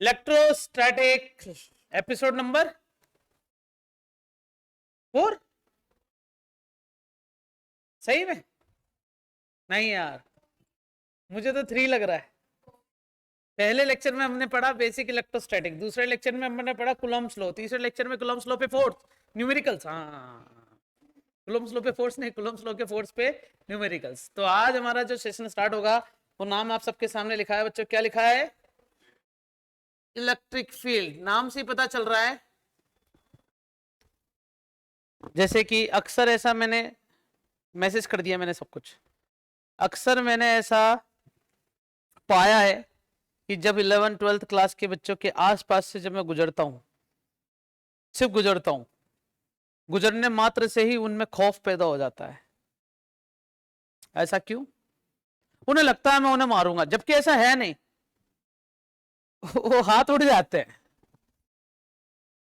Electrostatic episode number 4। सही में? नहीं यार, मुझे तो 3 लग रहा है। पहले लेक्चर में हमने पढ़ा बेसिक इलेक्ट्रोस्टैटिक, दूसरे लेक्चर में हमने पढ़ा कूलम्ब्स लॉ, तीसरे लेक्चर में कूलम्ब्स लॉ पे फोर्स न्यूमेरिकल्स। हाँ, कूलम्ब्स लॉ पे फोर्स नहीं, कूलम्ब्स लॉ के फोर्स पे न्यूमेरिकल्स। तो आज हमारा जो सेशन स्टार्ट होगा वो नाम आप सबके सामने लिखा है बच्चों। क्या लिखा है? Electric field. नाम से ही पता चल रहा है, जैसे कि अक्सर ऐसा मैंने मैसेज कर दिया, मैंने सब कुछ अक्सर मैंने ऐसा पाया है कि जब 11th-12th क्लास के बच्चों के आसपास से जब मैं गुजरता हूं, सिर्फ गुजरता हूं, गुजरने मात्र से ही उनमें खौफ पैदा हो जाता है। ऐसा क्यों? उन्हें लगता है मैं उन्हें मारूंगा, जबकि ऐसा है नहीं। वो हाथ उड़ जाते हैं।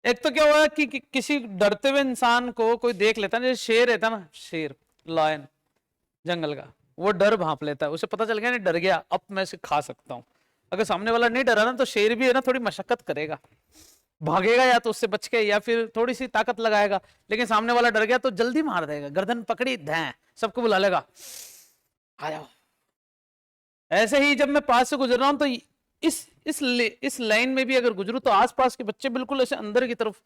एक तो क्या हुआ कि किसी डरते हुए इंसान को कोई देख लेता है, जैसे शेर रहता ना, शेर, लायन जंगल का, वो डर भांप लेता है। उसे पता चल गया नहीं, डर गया, अब मैं इसे खा सकता हूं। अगर सामने वाला नहीं डरा ना, तो शेर भी है ना थोड़ी मशक्कत करेगा, भागेगा या तो उससे बच के, या फिर थोड़ी सी ताकत लगाएगा। लेकिन सामने वाला डर गया तो जल्दी मार देगा, गर्दन पकड़ी, धैं, सबको बुला लेगा, आ जाओ। ऐसे ही जब मैं पास से गुजर रहा हूं तो इस लाइन में भी अगर गुजरूं तो आसपास के बच्चे बिल्कुल ऐसे अंदर की तरफ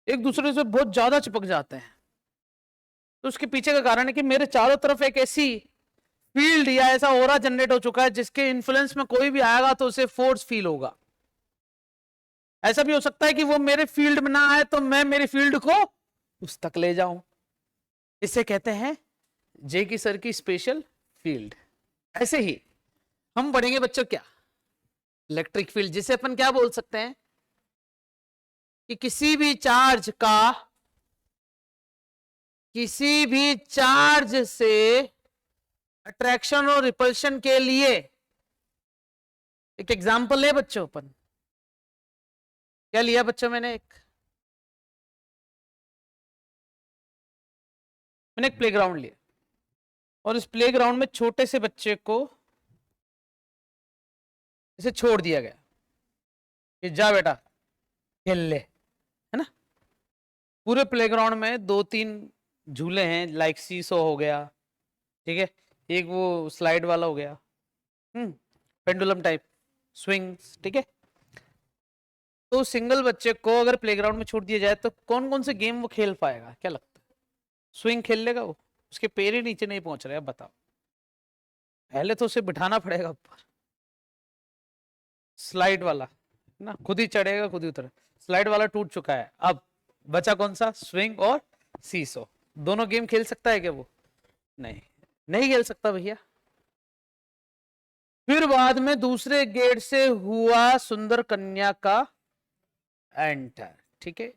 एक दूसरे से बहुत ज्यादा चिपक जाते हैं। तो उसके पीछे का कारण है कि मेरे चारों तरफ एक ऐसी फील्ड या ऐसा ओरा जनरेट हो चुका है जिसके इन्फ्लुएंस में कोई भी आएगा तो उसे फोर्स फील होगा। ऐसा भी हो सकता है कि वो मेरे फील्ड में ना आए तो मैं मेरी फील्ड को उस तक ले जाऊं। इसे कहते हैं जे की सर की स्पेशल फील्ड। ऐसे ही हम पढ़ेंगे बच्चों क्या, इलेक्ट्रिक फील्ड, जिसे अपन क्या बोल सकते हैं कि किसी भी चार्ज से अट्रैक्शन और रिपल्शन के लिए एक एग्जांपल है बच्चों। अपन क्या लिया बच्चों? मैंने एक प्लेग्राउंड लिया और इस प्लेग्राउंड में छोटे से बच्चे को इसे छोड़ दिया गया कि जा बेटा खेल ले, है ना। पूरे प्लेग्राउंड में 2-3 झूले हैं, लाइक सीसो हो गया, ठीक है, एक वो स्लाइड वाला हो गया, पेंडुलम टाइप, स्विंग्स, ठीक है। तो सिंगल बच्चे को अगर प्लेग्राउंड में छोड़ दिया जाए तो कौन कौन से गेम वो खेल पाएगा? क्या लगता है? स्विंग खेल लेगा वो? उसके पैर ही नीचे नहीं पहुंच रहे, अब बताओ। पहले तो उसे बिठाना पड़ेगा ऊपर, स्लाइड वाला ना, खुद ही चढ़ेगा खुद ही उतरेगा। स्लाइड वाला टूट चुका है, अब बचा कौन सा? स्विंग और सीसो। दोनों गेम खेल सकता है क्या वो? नहीं, नहीं खेल सकता भैया। फिर बाद में दूसरे गेट से हुआ सुंदर कन्या का एंटर, ठीक है।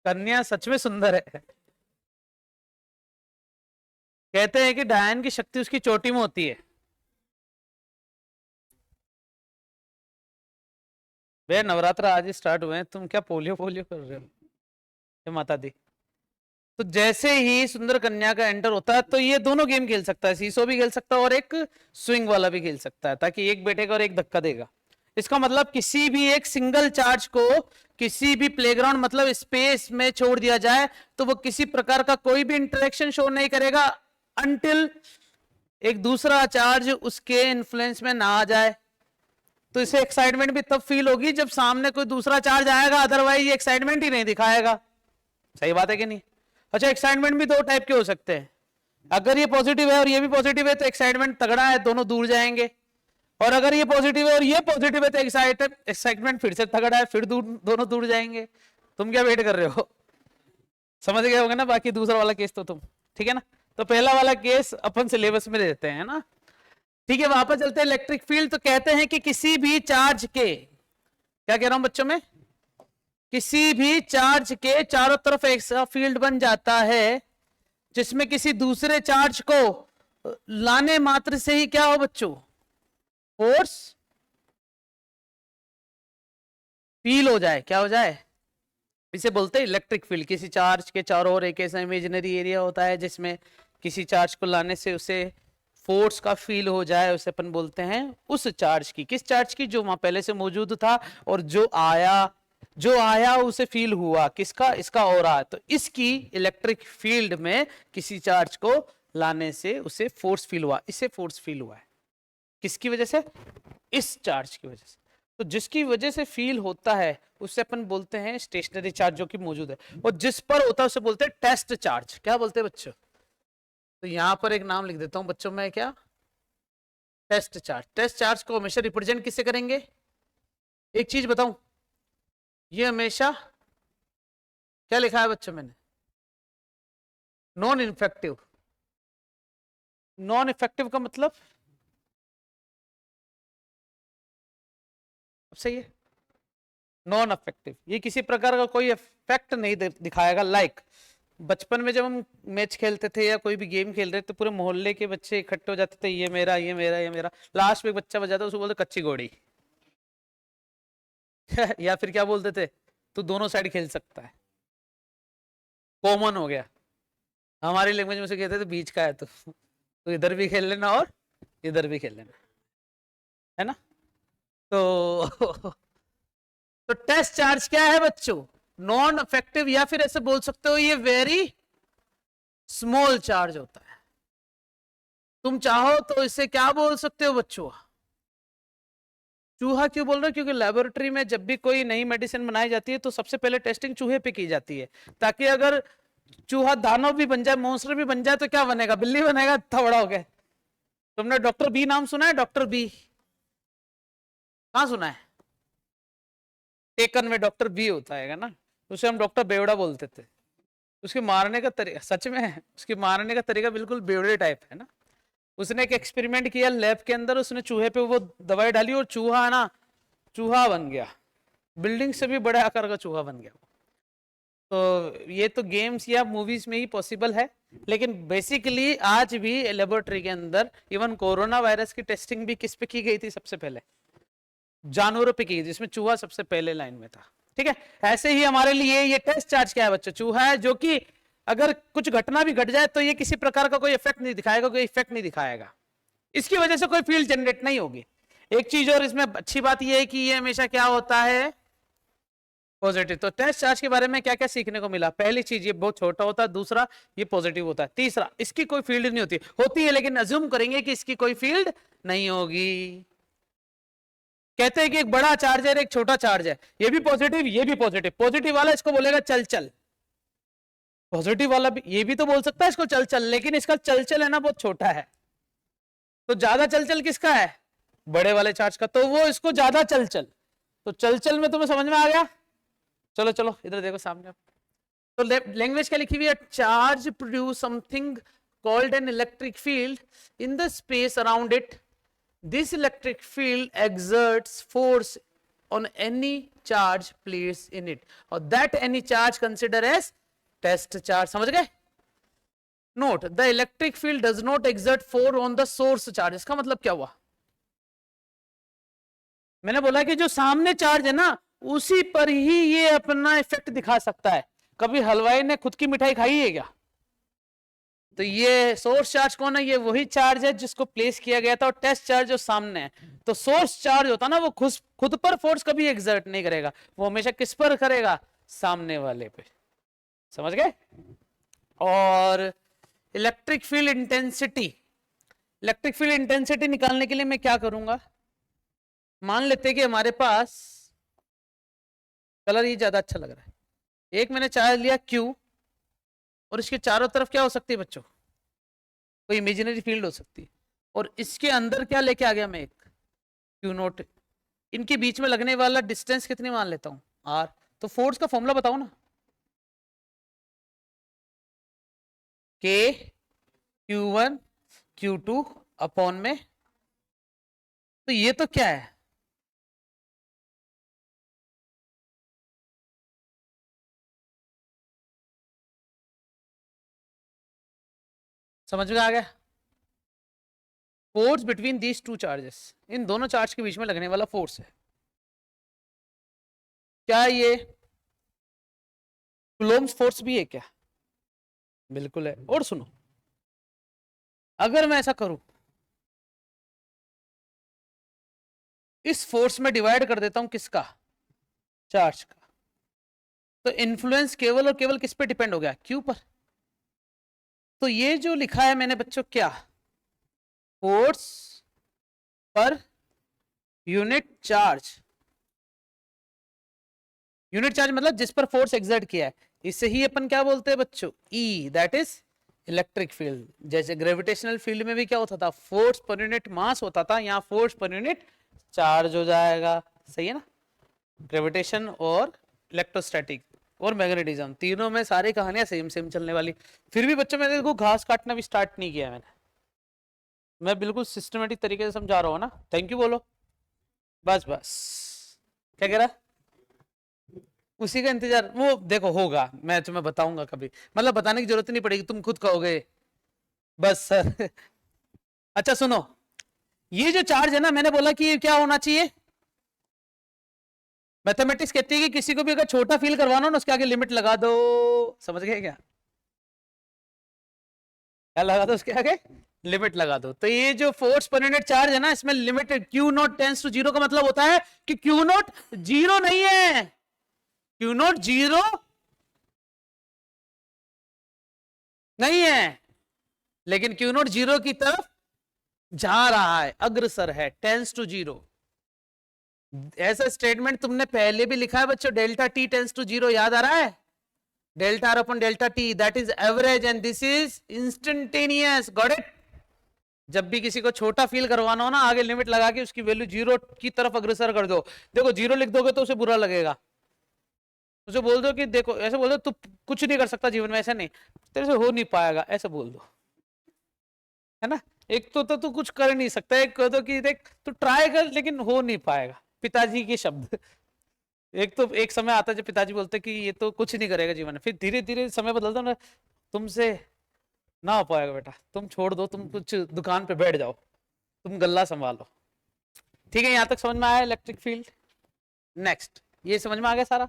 कन्या सच में सुंदर है। कहते हैं कि डायन की शक्ति उसकी चोटी में होती है। भैया नवरात्र आज ही स्टार्ट हुए हैं, तुम क्या पोलियो पोलियो कर रहे हो? माता दी। तो जैसे ही सुंदर कन्या का एंटर होता है तो ये दोनों गेम खेल सकता है, सीसो भी खेल सकता है और एक स्विंग वाला भी खेल सकता है, ताकि एक बैठेगा और एक धक्का देगा। इसका मतलब किसी भी एक सिंगल चार्ज को किसी भी प्लेग्राउंड मतलब स्पेस में छोड़ दिया जाए तो वो किसी प्रकार का कोई भी इंटरेक्शन शो नहीं करेगा अनटिल एक दूसरा चार्ज उसके इन्फ्लुएंस में ना आ जाए। तो इसे एक्साइटमेंट भी तब फील होगी जब सामने कोई दूसरा चार्ज आएगा, अदरवाइज ये एक्साइटमेंट ही नहीं दिखाएगा। सही बात है कि नहीं? अच्छा, एक्साइटमेंट भी 2 टाइप के हो सकते हैं। अगर ये पॉजिटिव है और ये भी पॉजिटिव है तो एक्साइटमेंट तगड़ा है, दोनों दूर जाएंगे। और अगर ये पॉजिटिव है और ये पॉजिटिव है तो एक्साइटमेंट फिर से तगड़ा है, फिर दोनों दूर जाएंगे। तुम क्या वेट कर रहे हो? समझ गए होगे ना बाकी दूसरा वाला केस तो तुम, ठीक है ना। तो पहला वाला केस अपन सिलेबस में देते हैं ना, ठीक है। वापस चलते हैं इलेक्ट्रिक फील्ड। तो कहते हैं कि किसी भी चार्ज के, क्या कह रहा हूं बच्चों में, किसी भी चार्ज के चारों तरफ ऐसा फील्ड बन जाता है जिसमें किसी दूसरे चार्ज को लाने मात्र से ही क्या हो बच्चों? फोर्स फील हो जाए। क्या हो जाए? इसे बोलते हैं इलेक्ट्रिक फील्ड। किसी चार्ज के चारों ओर एक ऐसा इमेजिनरी एरिया होता है जिसमें किसी चार्ज को लाने से उसे फोर्स का फील हो जाए उसे अपन बोलते हैं उस चार्ज की, किस चार्ज की, जो वहां पहले से मौजूद था और जो आया उसे फील हुआ, किसका, इसका ऑरा। तो इसकी इलेक्ट्रिक फील्ड में किसी चार्ज को लाने से उसे फोर्स फील हुआ, इसे फोर्स फील हुआ है। किसकी वजह से? इस चार्ज की वजह से। तो जिसकी वजह से फील होता है उससे अपन बोलते हैं स्टेशनरी चार्ज जो कि मौजूद है, और जिस पर होता है उसे बोलते हैं टेस्ट चार्ज। क्या बोलते हैं बच्चों? तो यहां पर एक नाम लिख देता हूं बच्चों में, क्या? Test charge. टेस्ट चार्ज को हमेशा रिप्रेजेंट किससे करेंगे? एक चीज बताऊं, ये हमेशा क्या लिखा है बच्चों मैंने? Non effective. नॉन इफेक्टिव का मतलब सही है, नॉन अफेक्टिव, ये किसी प्रकार का कोई इफेक्ट नहीं दिखाएगा। लाइक बचपन में जब हम मैच खेलते थे या कोई भी गेम खेल रहे थे, पूरे मोहल्ले के बच्चे इकट्ठे हो जाते थे, ये मेरा, ये मेरा, ये मेरा, लास्ट में एक बच्चा बजाता उसको बोलते कच्ची घोड़ी या फिर क्या बोलते थे, तू दोनों साइड खेल सकता है, कॉमन हो गया। हमारी लैंग्वेज में से कहते थे बीच का है तो इधर भी खेल लेना और इधर भी खेल लेना, है ना? तो तो टेस्ट चार्ज क्या है बच्चों? नॉन अफेक्टिव, या फिर ऐसे बोल सकते हो ये वेरी स्मॉल चार्ज होता है। तुम चाहो तो इसे क्या बोल सकते हो बच्चों? चूहा क्यों बोल रहे हो? क्योंकि लेबोरेटरी में जब भी कोई नई मेडिसिन बनाई जाती है तो सबसे पहले टेस्टिंग चूहे पे की जाती है, ताकि अगर चूहा दानव भी बन जाए, मॉन्स्टर भी बन जाए, तो क्या बनेगा? बिल्ली बनेगा, इतना बड़ा हो गया। तुमने डॉक्टर बी नाम सुना है? डॉक्टर बी कहां सुना है? टेकन में डॉक्टर बी होता है ना, उसे हम डॉक्टर बेवड़ा बोलते थे। उसके मारने का तरीका, सच में उसके मारने का तरीका बिल्कुल बेवड़े टाइप है ना। उसने एक एक्सपेरिमेंट किया लैब के अंदर, उसने चूहे पे वो दवाई डाली और चूहा ना, चूहा बन गया, बिल्डिंग से भी बड़े आकार का चूहा बन गया। तो ये तो गेम्स या मूवीज में ही पॉसिबल है, लेकिन बेसिकली आज भी लेबोरेटरी के अंदर इवन कोरोना वायरस की टेस्टिंग भी किस पे की गई थी? सबसे पहले जानवरों पे की, जिसमें चूहा सबसे पहले लाइन में था। ठीक है, ऐसे ही हमारे लिए ये टेस्ट चार्ज क्या है बच्चों? चूहा है, जो कि अगर कुछ घटना भी घट जाए तो ये किसी प्रकार का कोई इफेक्ट नहीं दिखाएगा, कोई इफेक्ट नहीं दिखाएगा, इसकी वजह से कोई फील्ड जनरेट नहीं होगी। एक चीज और इसमें अच्छी बात यह है कि ये हमेशा क्या होता है? पॉजिटिव। तो टेस्ट चार्ज के बारे में क्या क्या सीखने को मिला? पहली चीज, ये बहुत छोटा होता है। दूसरा, ये पॉजिटिव होता है। तीसरा, इसकी कोई फील्ड नहीं होती, होती है लेकिन अज्यूम करेंगे कि इसकी कोई फील्ड नहीं होगी। कहते हैं कि एक बड़ा चार्ज है, एक छोटा चार्ज है, ये भी पॉजिटिव, ये भी पॉजिटिव। पॉजिटिव वाला इसको बोलेगा चल चल, पॉजिटिव वाला भी ये भी तो बोल सकता है इसको चल चल, लेकिन इसका चल चल है ना बहुत छोटा है। तो ज्यादा चल चल किसका है? बड़े वाले चार्ज का, तो वो इसको ज्यादा चल चल। तो चल चल में तुम्हें समझ में आ गया? चलो चलो इधर देखो सामने। तो लैंग्वेज क्या लिखी हुई है? Charge produce something called an electric field in the space around it. This electric field exerts force on any charge placed in it, or that any charge consider as test charge. समझ गए? Note, the electric field does not exert force on the source charge. इसका मतलब क्या हुआ? मैंने बोला कि जो सामने चार्ज है ना, उसी पर ही ये अपना इफेक्ट दिखा सकता है। कभी हलवाई ने खुद की मिठाई खाई है क्या? तो ये सोर्स चार्ज कौन है? ये वही चार्ज है जिसको प्लेस किया गया था, और टेस्ट चार्ज जो सामने है। तो सोर्स चार्ज होता ना, वो खुद पर फोर्स कभी एक्सर्ट नहीं करेगा, वो हमेशा किस पर करेगा? सामने वाले पे। समझ गए? और electric field intensity, electric field intensity निकालने के लिए मैं क्या करूंगा? मान लेते कि हमारे पास कलर ये ज्यादा अच्छा लग रहा है, एक मैंने चार्ज लिया Q, और इसके चारों तरफ क्या हो सकती है बच्चों? कोई इमेजिनरी फील्ड हो सकती है, और इसके अंदर क्या लेके आ गया मैं? एक क्यू नोट। इनके बीच में लगने वाला डिस्टेंस कितनी मान लेता हूं? आर। तो फोर्स का फॉर्मूला बताओ ना। के Q1 Q2 अपॉन में, तो ये तो क्या है? समझ में आ गया? Force between these two charges, इन दोनों चार्ज के बीच में लगने वाला फोर्स है। क्या ये कूलोम्ब फोर्स भी है क्या? बिल्कुल है। और सुनो, अगर मैं ऐसा करूं इस फोर्स में डिवाइड कर देता हूं किसका, चार्ज का। तो इन्फ्लुएंस केवल और केवल किस पे डिपेंड हो गया, क्यू पर। तो ये जो लिखा है मैंने बच्चों क्या, force per unit charge, unit charge मतलब जिस पर फोर्स एक्सर्ट किया है, इसे ही अपन क्या बोलते हैं बच्चों, ई, दैट इज इलेक्ट्रिक फील्ड। जैसे ग्रेविटेशनल फील्ड में भी क्या होता था, फोर्स पर यूनिट मास होता था, यहाँ फोर्स पर यूनिट चार्ज हो जाएगा। सही है ना। ग्रेविटेशन और इलेक्ट्रोस्टैटिक और मैग्नेटिज्म तीनों में सारी कहानियां सेम सेम चलने वाली। फिर भी बच्चों मैंने देखो घास काटना भी स्टार्ट नहीं किया मैंने, मैं बिल्कुल सिस्टमेटिक तरीके से समझा रहा हूँ ना। थैंक यू बोलो, बस बस। क्या कह रहा, उसी का इंतजार, वो देखो होगा, मैं तुम्हें बताऊंगा कभी, मतलब बताने की जरूरत नहीं पड़ेगी, तुम खुद कहोगे बस सर। अच्छा सुनो, ये जो चार्ज है ना, मैंने बोला कि क्या होना चाहिए, मैथमेटिक्स कहती है कि किसी को भी अगर छोटा फील करवाना हो ना, उसके आगे लिमिट लगा दो। समझ गए क्या, क्या लगा दो उसके आगे, लिमिट लगा दो। तो ये जो फोर्स पर यूनिट चार्ज है ना, इसमें limit q naught tends to zero का मतलब होता है कि क्यू नॉट जीरो नहीं है, क्यू नॉट जीरो नहीं है, लेकिन क्यू नॉट जीरो की तरफ जा रहा है, अग्रसर है, टेंस टू जीरो। ऐसा स्टेटमेंट तुमने पहले भी लिखा है बच्चों, delta t tends to zero, याद आ रहा है, delta r upon delta t that is average and this is instantaneous, got it. जब भी किसी को छोटा फील करवाना हो ना, आगे लिमिट लगा के उसकी वैल्यू जीरो की तरफ अग्रसर कर दो। देखो जीरो लिख दोगे तो उसे बुरा लगेगा, उसे बोल दो कि देखो, ऐसे बोल दो तू कुछ नहीं कर सकता जीवन में, ऐसा नहीं, तेरे से हो नहीं पाएगा, ऐसे बोल दो, है ना। एक तो तू कुछ कर नहीं सकता, एक कह दो कि देख तू ट्राई कर लेकिन हो नहीं पाएगा, पिताजी के शब्द। एक तो एक समय आता है जब पिताजी बोलते कि ये तो कुछ नहीं करेगा जीवन में, फिर धीरे धीरे समय बदलता ना, तुमसे ना हो पाएगा बेटा, तुम छोड़ दो, तुम कुछ दुकान पे बैठ जाओ, तुम गल्ला संभालो। ठीक है, यहां तक समझ में आया इलेक्ट्रिक फील्ड। नेक्स्ट, ये समझ में आ गया सारा।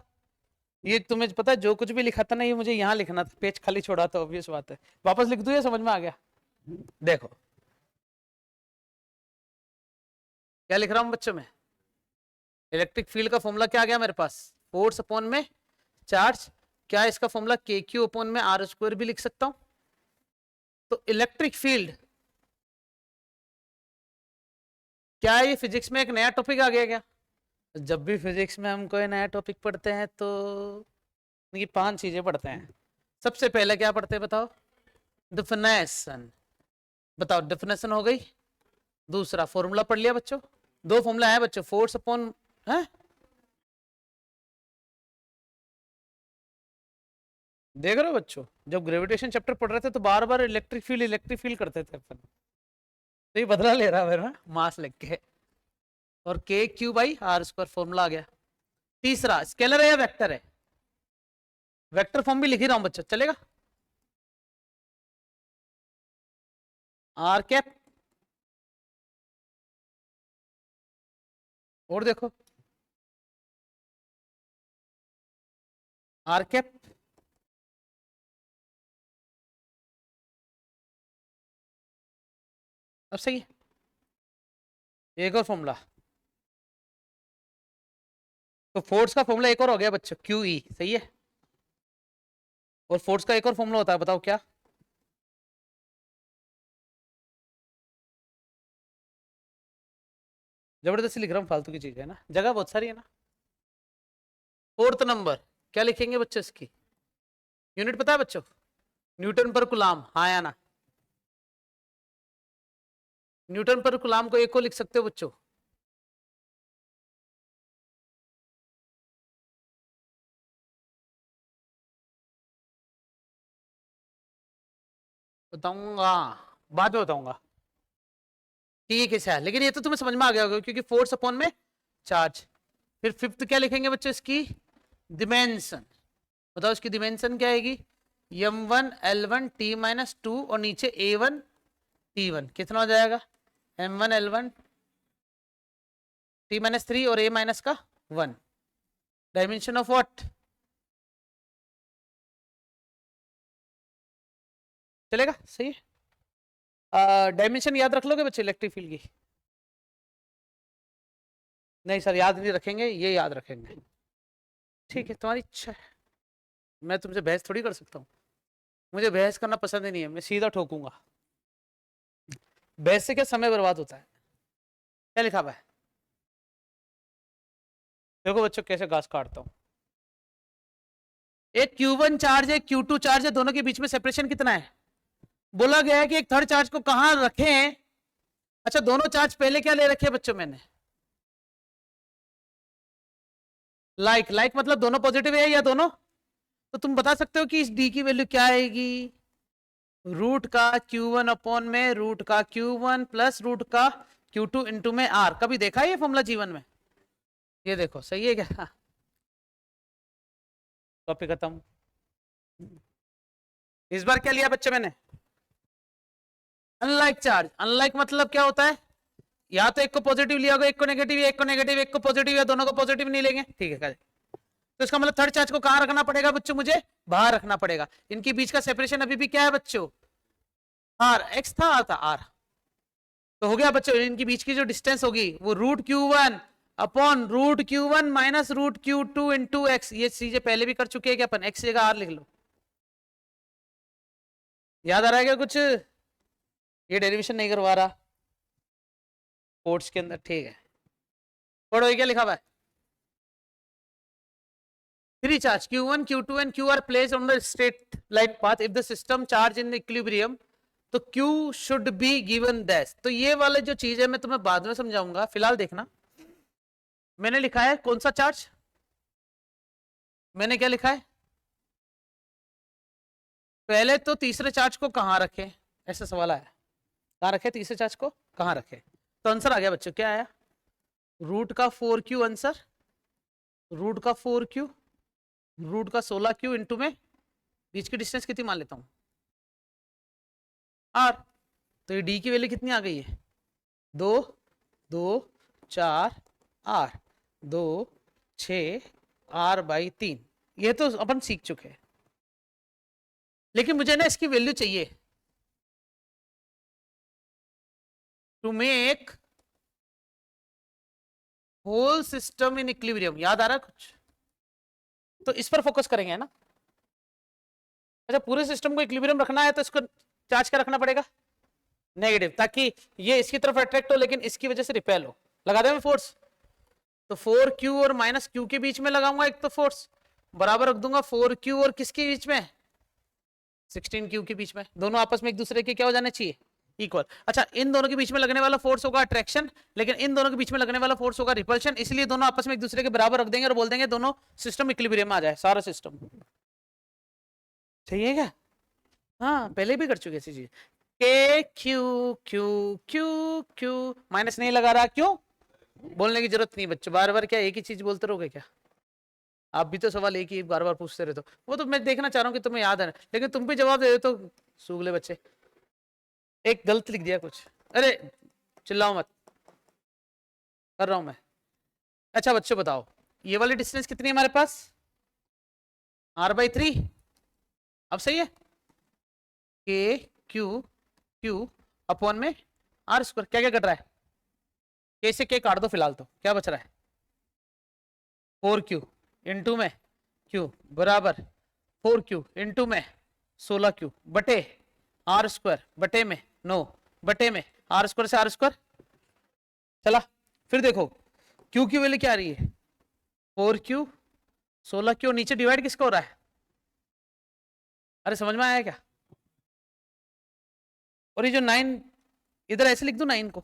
ये तुम्हें पता है जो कुछ भी लिखा था ना, ये मुझे यहाँ लिखना था, पेज खाली छोड़ा था, ऑब्वियस बात है। वापस लिख दूं या समझ में आ गया। देखो क्या लिख रहा हूं बच्चों में, इलेक्ट्रिक फील्ड का फॉर्मूला क्या आ गया मेरे पास, फोर्स अपॉन में चार्ज। क्या इसका फॉर्मूला के क्यू अपॉन में आर स्क्वायर भी लिख सकता हूं। तो इलेक्ट्रिक फील्ड, क्या ये फिजिक्स में एक नया टॉपिक आ गया क्या। जब भी फिजिक्स में हम कोई नया टॉपिक पढ़ते हैं तो ये 5 चीजें पढ़ते हैं। सबसे पहले क्या पढ़ते हैं बताओ, डिफिनेशन। बताओ डिफिनेशन हो गई, दूसरा फॉर्मूला पढ़ लिया बच्चों, 2 फॉर्मूला है बच्चों, फोर्स अपॉन है, देख रहे हो बच्चों, जब ग्रेविटेशन चैप्टर पढ़ रहे थे तो बार बार इलेक्ट्रिक फील्ड करते थे अपन, तो ये बदला ले रहा है मास लिख के। और K Q by R square formula आ गया। तीसरा स्केलर है या वेक्टर है, वेक्टर फॉर्म भी लिख ही रहा हूं बच्चों, चलेगा। आर कैप, और देखो आर कैप, अब सही है। एक और फॉर्मूला, तो फोर्स का फॉर्मूला एक और हो गया बच्चों, क्यू ई, सही है। और फोर्स का एक और फॉर्मूला होता है, बताओ क्या। जबरदस्ती लिख रहा हूँ, फालतू की चीज है ना, जगह बहुत सारी है ना। 4th नंबर क्या लिखेंगे बच्चों, इसकी यूनिट पता है बच्चों, न्यूटन पर कुलाम, हाँ या ना। न्यूटन पर कुलाम को एक को लिख सकते हो बच्चों, बताऊंगा, बाद में बताऊंगा। ठीक है सर, लेकिन ये तो तुम्हें समझ में आ गया होगा क्योंकि फोर्स अपॉन में चार्ज। फिर 5th क्या लिखेंगे बच्चों, इसकी डिमेंशन। बताओ इसकी डिमेंशन क्या आएगी, m1 l1 t-2 और नीचे a1 t1, कितना हो जाएगा, m1 l1 t-3 और a माइनस का 1, डायमेंशन ऑफ व्हाट, चलेगा सही है। डायमेंशन याद रख लोगे बच्चे इलेक्ट्रिक फील्ड की, नहीं सर याद नहीं रखेंगे, ये याद रखेंगे। ठीक है तुम्हारी इच्छा है, मैं तुमसे बहस थोड़ी कर सकता हूँ। मुझे बहस करना पसंद ही नहीं है, मैं सीधा ठोकूंगा। बहस से क्या समय बर्बाद होता है। क्या लिखा हुआ है देखो बच्चों कैसे घास काटता हूं। एक Q1 चार्ज है, Q2 चार्ज है, दोनों के बीच में सेपरेशन कितना है। बोला गया है कि एक थर्ड चार्ज को कहां रखें। अच्छा दोनों चार्ज पहले क्या ले रखे बच्चों मैंने, लाइक मतलब दोनों पॉजिटिव है या दोनों। तो तुम बता सकते हो कि इस डी की वैल्यू क्या आएगी, रूट का Q1 अपॉन में रूट का Q1 प्लस रूट का Q2 इंटू में R। कभी देखा है ये फॉर्मूला जीवन में, ये देखो सही है क्या। टॉपिक खत्म। इस बार क्या लिया बच्चे मैंने, अनलाइक चार्ज। अनलाइक मतलब क्या होता है, या तो एक को पॉजिटिव लिया होगा, एक को नेगेटिव, एक को नेगेटिव, एक को पॉजिटिव, या दोनों को पॉजिटिव नहीं लेंगे। ठीक है तो इसका मतलब थर्ड चार्ज को कहां रखना पड़ेगा बच्चों, मुझे बाहर रखना पड़ेगा। इनके बीच का सेपरेशन अभी भी क्या है बच्चों, आर। एक्स था आर था आर। तो हो गया बच्चों, इनके बीच की जो डिस्टेंस होगी वो root Q1 upon root Q1 minus root Q2 into x. ये चीजें पहले भी कर चुके हैं क्या अपन, एक्स जगह आर लिख लो। याद आ रहा है क्या कुछ, ये डेरिवेशन नहीं करवा रहा कोर्ट्स के अंदर, ठीक है। पढ़ो ये क्या लिखा हुआ है, three charge Q1 Q2 and Q are placed on the straight line path if the system charge in equilibrium, तो Q should be given dash। तो ये वाले जो चीज है मैं तुम्हें बाद में समझाऊंगा, फिलहाल देखना मैंने लिखा है कौन सा चार्ज, मैंने क्या लिखा है, पहले तो तीसरे चार्ज को कहां रखें, ऐसा सवाल आया, कहां रखे तीसरे चार्ज को, कहां रखे। तो आंसर आ गया बच्चों, क्या आया, रूट का 4Q आंसर, रूट का 4Q रूट का 16Q इंटू में बीच की डिस्टेंस कितनी मान लेता हूं आर। तो ये डी की वैल्यू कितनी आ गई है, 2 2 4 आर 2 6 R/3। ये तो अपन सीख चुके हैं, लेकिन मुझे ना इसकी वैल्यू चाहिए to make whole system in equilibrium. याद आ रहा है कुछ, तो इस पर फोकस करेंगे ना। अच्छा पूरे सिस्टम को इक्विलिब्रियम रखना है तो इसको चार्ज क्या रखना पड़ेगा, नेगेटिव, ताकि ये इसकी तरफ अट्रैक्ट हो लेकिन इसकी वजह से रिपेल हो। लगा दे मैं फोर्स, तो 4Q और माइनस Q के बीच में लगाऊंगा एक तो फोर्स, बराबर रख दूंगा 4Q और किसके बीच में, 16Q के बीच में। दोनों आपस में एक दूसरे के क्या हो जाने चाहिए, इक्वल। अच्छा इन दोनों के बीच में लगने वाला फोर्स होगा अट्रैक्शन, लेकिन इन दोनों के बीच में लगने वाला फोर्स होगा रिपल्शन, इसलिए दोनों आपस में एक दूसरे के बराबर रख देंगे और बोल देंगे दोनों सिस्टम इक्विलिब्रियम में आ जाए, सारा सिस्टम। सही है क्या, हाँ पहले भी कर चुके ऐसी चीज। के Q Q Q Q minus नहीं लगा रहा, क्यों, बोलने की जरूरत नहीं बच्चों, बार बार क्या एक ही चीज बोलते रहोगे क्या, आप भी तो सवाल एक ही बार बार पूछते रहते हो। वो तो मैं देखना चाह रहा हूँ कि तुम्हें याद है, लेकिन तुम भी जवाब दे देते हो सूगले बच्चे। एक गलत लिख दिया कुछ, अरे चिल्लाओ मत, कर रहा हूं मैं। अच्छा बच्चों बताओ ये वाली डिस्टेंस कितनी है हमारे पास, R/3। अब सही है, के क्यू क्यू अपॉन में आर स्क्वायर। क्या क्या कट रहा है, के से के काट दो फिलहाल, तो क्या बच रहा है 4Q इंटू में Q बराबर 4Q इंटू में 16Q बटे आर स्क्वायर बटे में 9 बटे में आर स्क्वायर से आर स्क्वायर चला। फिर देखो Q की वैल्यू क्या आ रही है 4Q 16Q, नीचे डिवाइड किसका हो रहा है, अरे समझ में आया क्या। और ये जो 9 इधर ऐसे लिख दो 9 को।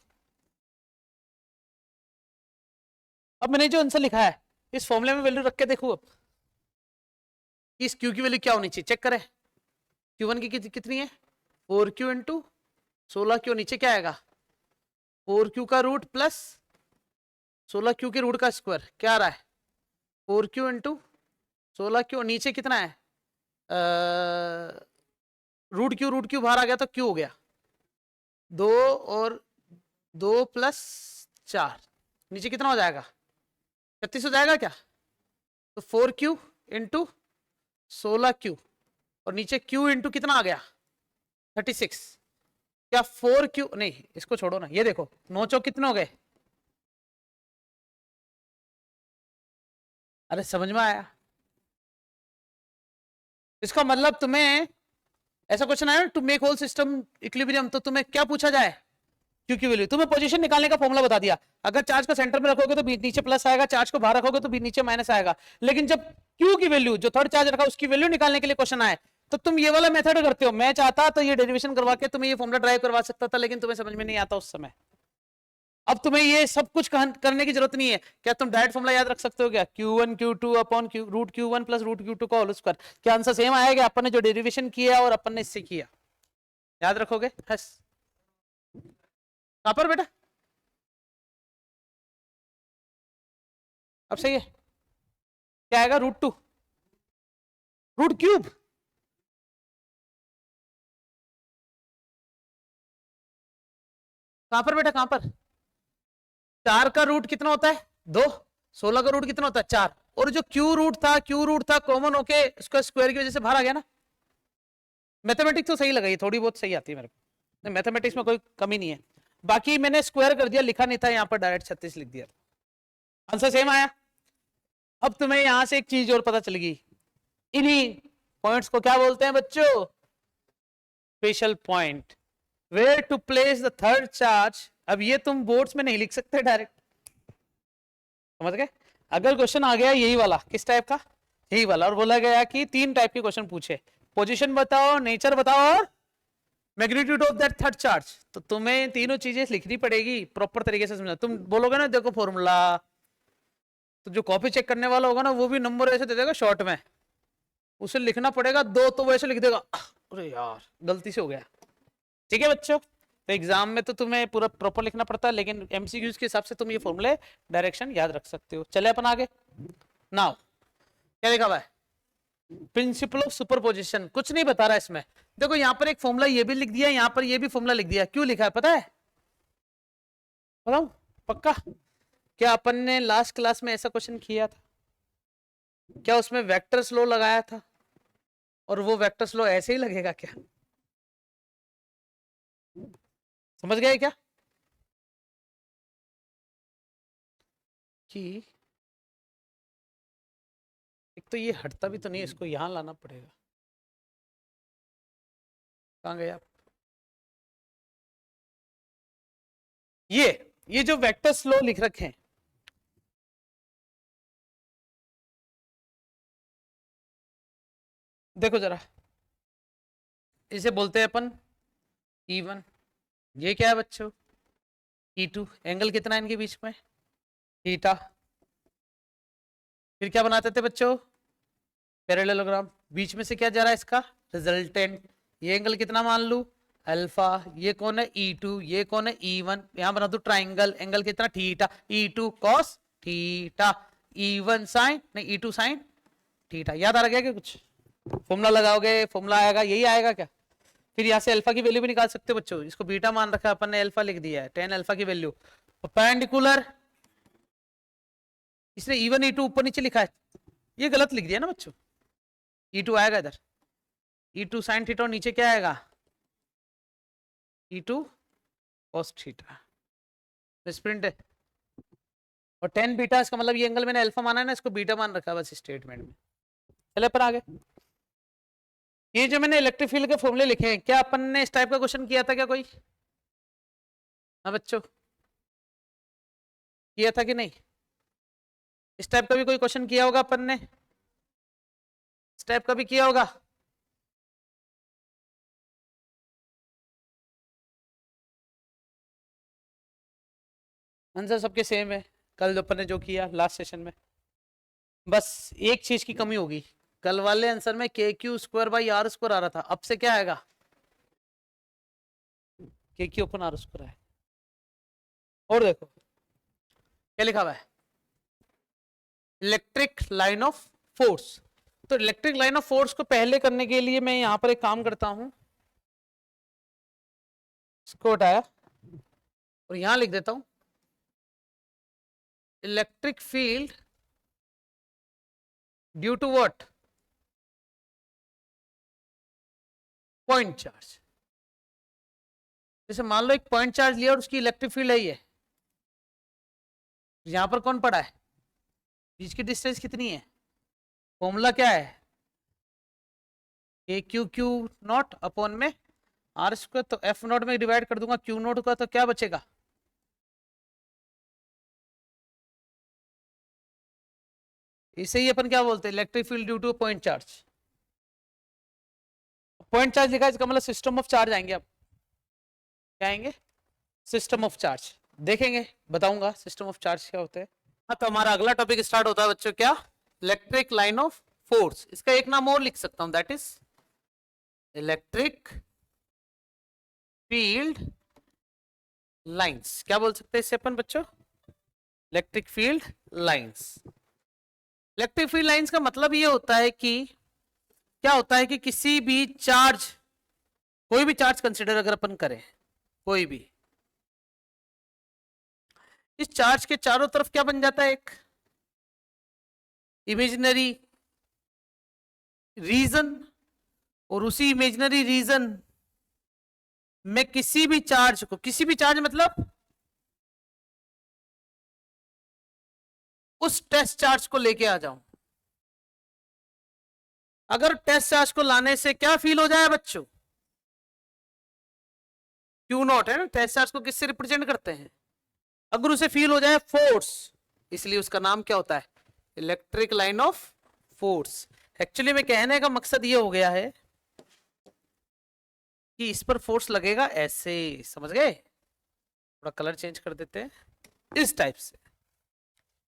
अब मैंने जो आंसर लिखा है इस फॉर्मूले में वैल्यू रख के देखो, अब इस Q की वैल्यू क्या होनी चाहिए चेक करें। Q1 की कितनी है 4Q इंटू 16Q, नीचे क्या आएगा 4Q का रूट प्लस 16Q के रूट का स्क्वायर, क्या आ रहा है 4Q इंटू 16Q, नीचे कितना है रूट क्यू बाहर आ गया तो Q हो गया 2 और 2 प्लस 4, नीचे कितना हो जाएगा 36 हो जाएगा क्या। तो 4Q इंटू 16Q और नीचे Q इंटू कितना आ गया 36, क्या 4Q नहीं, इसको छोड़ो ना, ये देखो 9 चौक कितने हो गए अरे समझ में आया? इसका मतलब तुम्हें ऐसा क्वेश्चन आया to make whole system equilibrium, तो तुम्हें क्या पूछा जाए? क्यू की वैल्यू। तुम्हें पोजीशन निकालने का फॉर्मूला बता दिया, अगर चार्ज को सेंटर में रखोगे तो नीचे प्लस आएगा, चार्ज को बाहर रखोगे तो नीचे माइनस आएगा। लेकिन जब क्यू की वैल्यू, जो थर्ड चार्ज रखा उसकी वैल्यू निकालने के लिए क्वेश्चन आए, तो तुम ये वाला मेथड करते हो। मैं चाहता तो ये डेरिवेशन करवा के तुम्हें ये फॉर्मूला ड्राइव करवा सकता था, लेकिन तुम्हें समझ में नहीं आता उस समय। अब तुम्हें ये सब कुछ करने की जरूरत नहीं है। क्या तुम डायरेक्ट फॉर्मूला याद रख सकते हो क्या? Q1 Q2 upon root Q1 plus root Q2 का होल स्क्वायर। क्या आंसर सेम आएगा? अपन ने जो डेरिवेशन किया और अपन ने इससे किया, याद रखोगे? बस कहां पर बेटा? अब सही है। क्या आएगा? Root 2 root cube. कहां पर बेटा, कहां पर? 4 का रूट कितना होता है? 2। 16 का रूट कितना होता है? 4। और जो क्यू रूट था कॉमन होके उसका स्क्वायर की वजह से बाहर आ गया ना। मैथमेटिक्स तो सही लगाई, थोड़ी बहुत सही आती है मेरे को, मैथमेटिक्स में कोई कमी नहीं है। बाकी मैंने स्क्वायर कर दिया, लिखा नहीं था यहाँ पर, डायरेक्ट 36 लिख दिया, आंसर सेम आया। अब तुम्हें यहां से एक चीज और पता चल गई, इन्हीं पॉइंट्स को क्या बोलते हैं बच्चों? Special point, where to place the third charge. अब ये तुम बोर्ड्स में नहीं लिख सकते डायरेक्ट, समझ गए? अगर क्वेश्चन आ गया यही वाला, किस टाइप का? यही वाला, और बोला गया कि 3 टाइप के क्वेश्चन पूछे, पोजीशन बताओ, नेचर बताओ और magnitude of that third charge, तो तुम्हें तीनों चीजें लिखनी पड़ेगी प्रॉपर तरीके से। समझा? तुम बोलोगे ना देखो फॉर्मूला, तो जो कॉपी चेक करने वाला होगा ना वो भी नंबर ऐसे दे देगा शॉर्ट में, उसे लिखना पड़ेगा 2, तो वो ऐसे लिख देगा, अरे यार गलती से हो गया। ठीक है बच्चों, तो एग्जाम में तो तुम्हें पूरा प्रॉपर लिखना पड़ता है, लेकिन एमसीक्यूज के हिसाब से तुम ये फॉर्मूले डायरेक्शन याद रख सकते हो। चले अपन आगे। नाउ क्या लिखा हुआ है? Principle of superposition. कुछ नहीं बता रहा इसमें। देखो यहाँ पर एक फॉर्मूला ये भी लिख दिया, यहाँ पर ये भी फॉर्मूला लिख दिया। क्यों लिखा है पता है? बताऊं? पक्का? क्या अपन ने लास्ट क्लास में ऐसा क्वेश्चन किया था? क्या उसमें वेक्टर स्लो लगाया था? और वो वेक्टर स्लो ऐसे ही लगेगा क्या? समझ गए क्या? कि एक तो ये हटता भी तो नहीं, इसको यहां लाना पड़ेगा। कहां गए आप? ये जो वेक्टर स्लो लिख रखे हैं, देखो जरा, इसे बोलते हैं अपन E1। ये क्या है बच्चों? E2। एंगल कितना है इनके बीच में? थीटा। फिर क्या बनाते थे बच्चों? पैरेललोग्राम। बीच में से क्या जा रहा है? इसका रिजल्टेंट। ये एंगल कितना मान लू? अल्फा। ये कौन है? E2। ये कौन है? E1। यहां बना दो ट्राइंगल, एंगल कितना? Theta. E2 cos theta, E1 sine, नहीं E2 साइन थीटा। याद आ रहा क्या कुछ? फॉर्मूला लगाओगे, फॉर्मूला आएगा, यही आएगा क्या? फिर यहाँ से अल्फा की वैल्यू भी निकाल सकते हो बच्चों। इसको बीटा मान रखा है अपन ने, अल्फा लिख दिया है, 10 अल्फा की वैल्यू। परपेंडिकुलर, इसने E1 E2 ऊपर नीचे लिखा है, ये गलत लिख दिया ना बच्चों। E2 आएगा इधर, E2 साइन थीटा, और नीचे क्या आएगा? E2 cos theta. स्प्रिंट है। और 10 बीटा, इसका मतलब ये एंगल मैंने अल्फा माना है ना, इसको बीटा मान रखा है बस स्टेटमेंट में। चले पर आगे। ये जो मैंने इलेक्ट्रिक फील्ड के फॉर्मूले लिखे हैं, क्या अपन ने इस टाइप का क्वेश्चन किया था क्या कोई? हाँ बच्चों, किया था कि नहीं? इस टाइप का भी कोई क्वेश्चन किया होगा अपन ने, इस टाइप का भी किया होगा। आंसर सबके सेम है, कल जो अपन ने जो किया लास्ट सेशन में। बस एक चीज की कमी होगी, कल वाले आंसर में K Q square by R square आ रहा था, अब से क्या आएगा? के क्यू अपन आर स्क्वायर है। और देखो क्या लिखा हुआ है? Electric line of force. तो इलेक्ट्रिक लाइन ऑफ फोर्स को पहले करने के लिए मैं यहां पर एक काम करता हूं, इसको हटाया और यहां लिख देता हूं electric field due to what? Point charge. जैसे मान लो एक पॉइंट चार्ज लिया और उसकी इलेक्ट्रिक फील्ड है ये, यहां पर कौन पड़ा है? बीच की डिस्टेंस कितनी है? फॉर्मूला क्या है? ए क्यू क्यू नॉट अपॉन में आर स्क्वायर, तो एफ नॉट में डिवाइड कर दूंगा क्यू नॉट का, तो क्या बचेगा? इसे ही अपन क्या बोलते हैं? Electric field due two point charge. Point charge लिखा है, इसका मतलब सिस्टम ऑफ चार्ज आएंगे। अब क्या आएंगे? System of charge. देखेंगे, बताऊंगा सिस्टम ऑफ चार्ज क्या होते हैं। हाँ, तो हमारा अगला टॉपिक स्टार्ट होता है बच्चों, क्या? Electric line of force. इसका एक नाम और लिख सकता हूं, that is electric field lines. क्या बोल सकते हैं इससे अपन बच्चों? Electric field lines. Electric field lines का मतलब ये होता है कि क्या होता है कि किसी भी चार्ज, कोई भी चार्ज कंसिडर अगर अपन करें, कोई भी, इस चार्ज के चारों तरफ क्या बन जाता है? एक इमेजिनरी रीजन, और उसी इमेजिनरी रीजन में किसी भी चार्ज को, किसी भी चार्ज मतलब उस टेस्ट चार्ज को लेके आ जाऊं। अगर टेस्ट चार्ज को लाने से क्या फील हो जाए बच्चों? क्यू नॉट है ना, टेस्ट चार्ज को किससे रिप्रेजेंट करते हैं? अगर उसे फील हो जाए फोर्स, इसलिए उसका नाम क्या होता है? Electric line of force. Actually में कहने का मकसद ये हो गया है कि इस पर फोर्स लगेगा ऐसे, समझ गए? थोड़ा कलर चेंज कर देते हैं, इस टाइप से,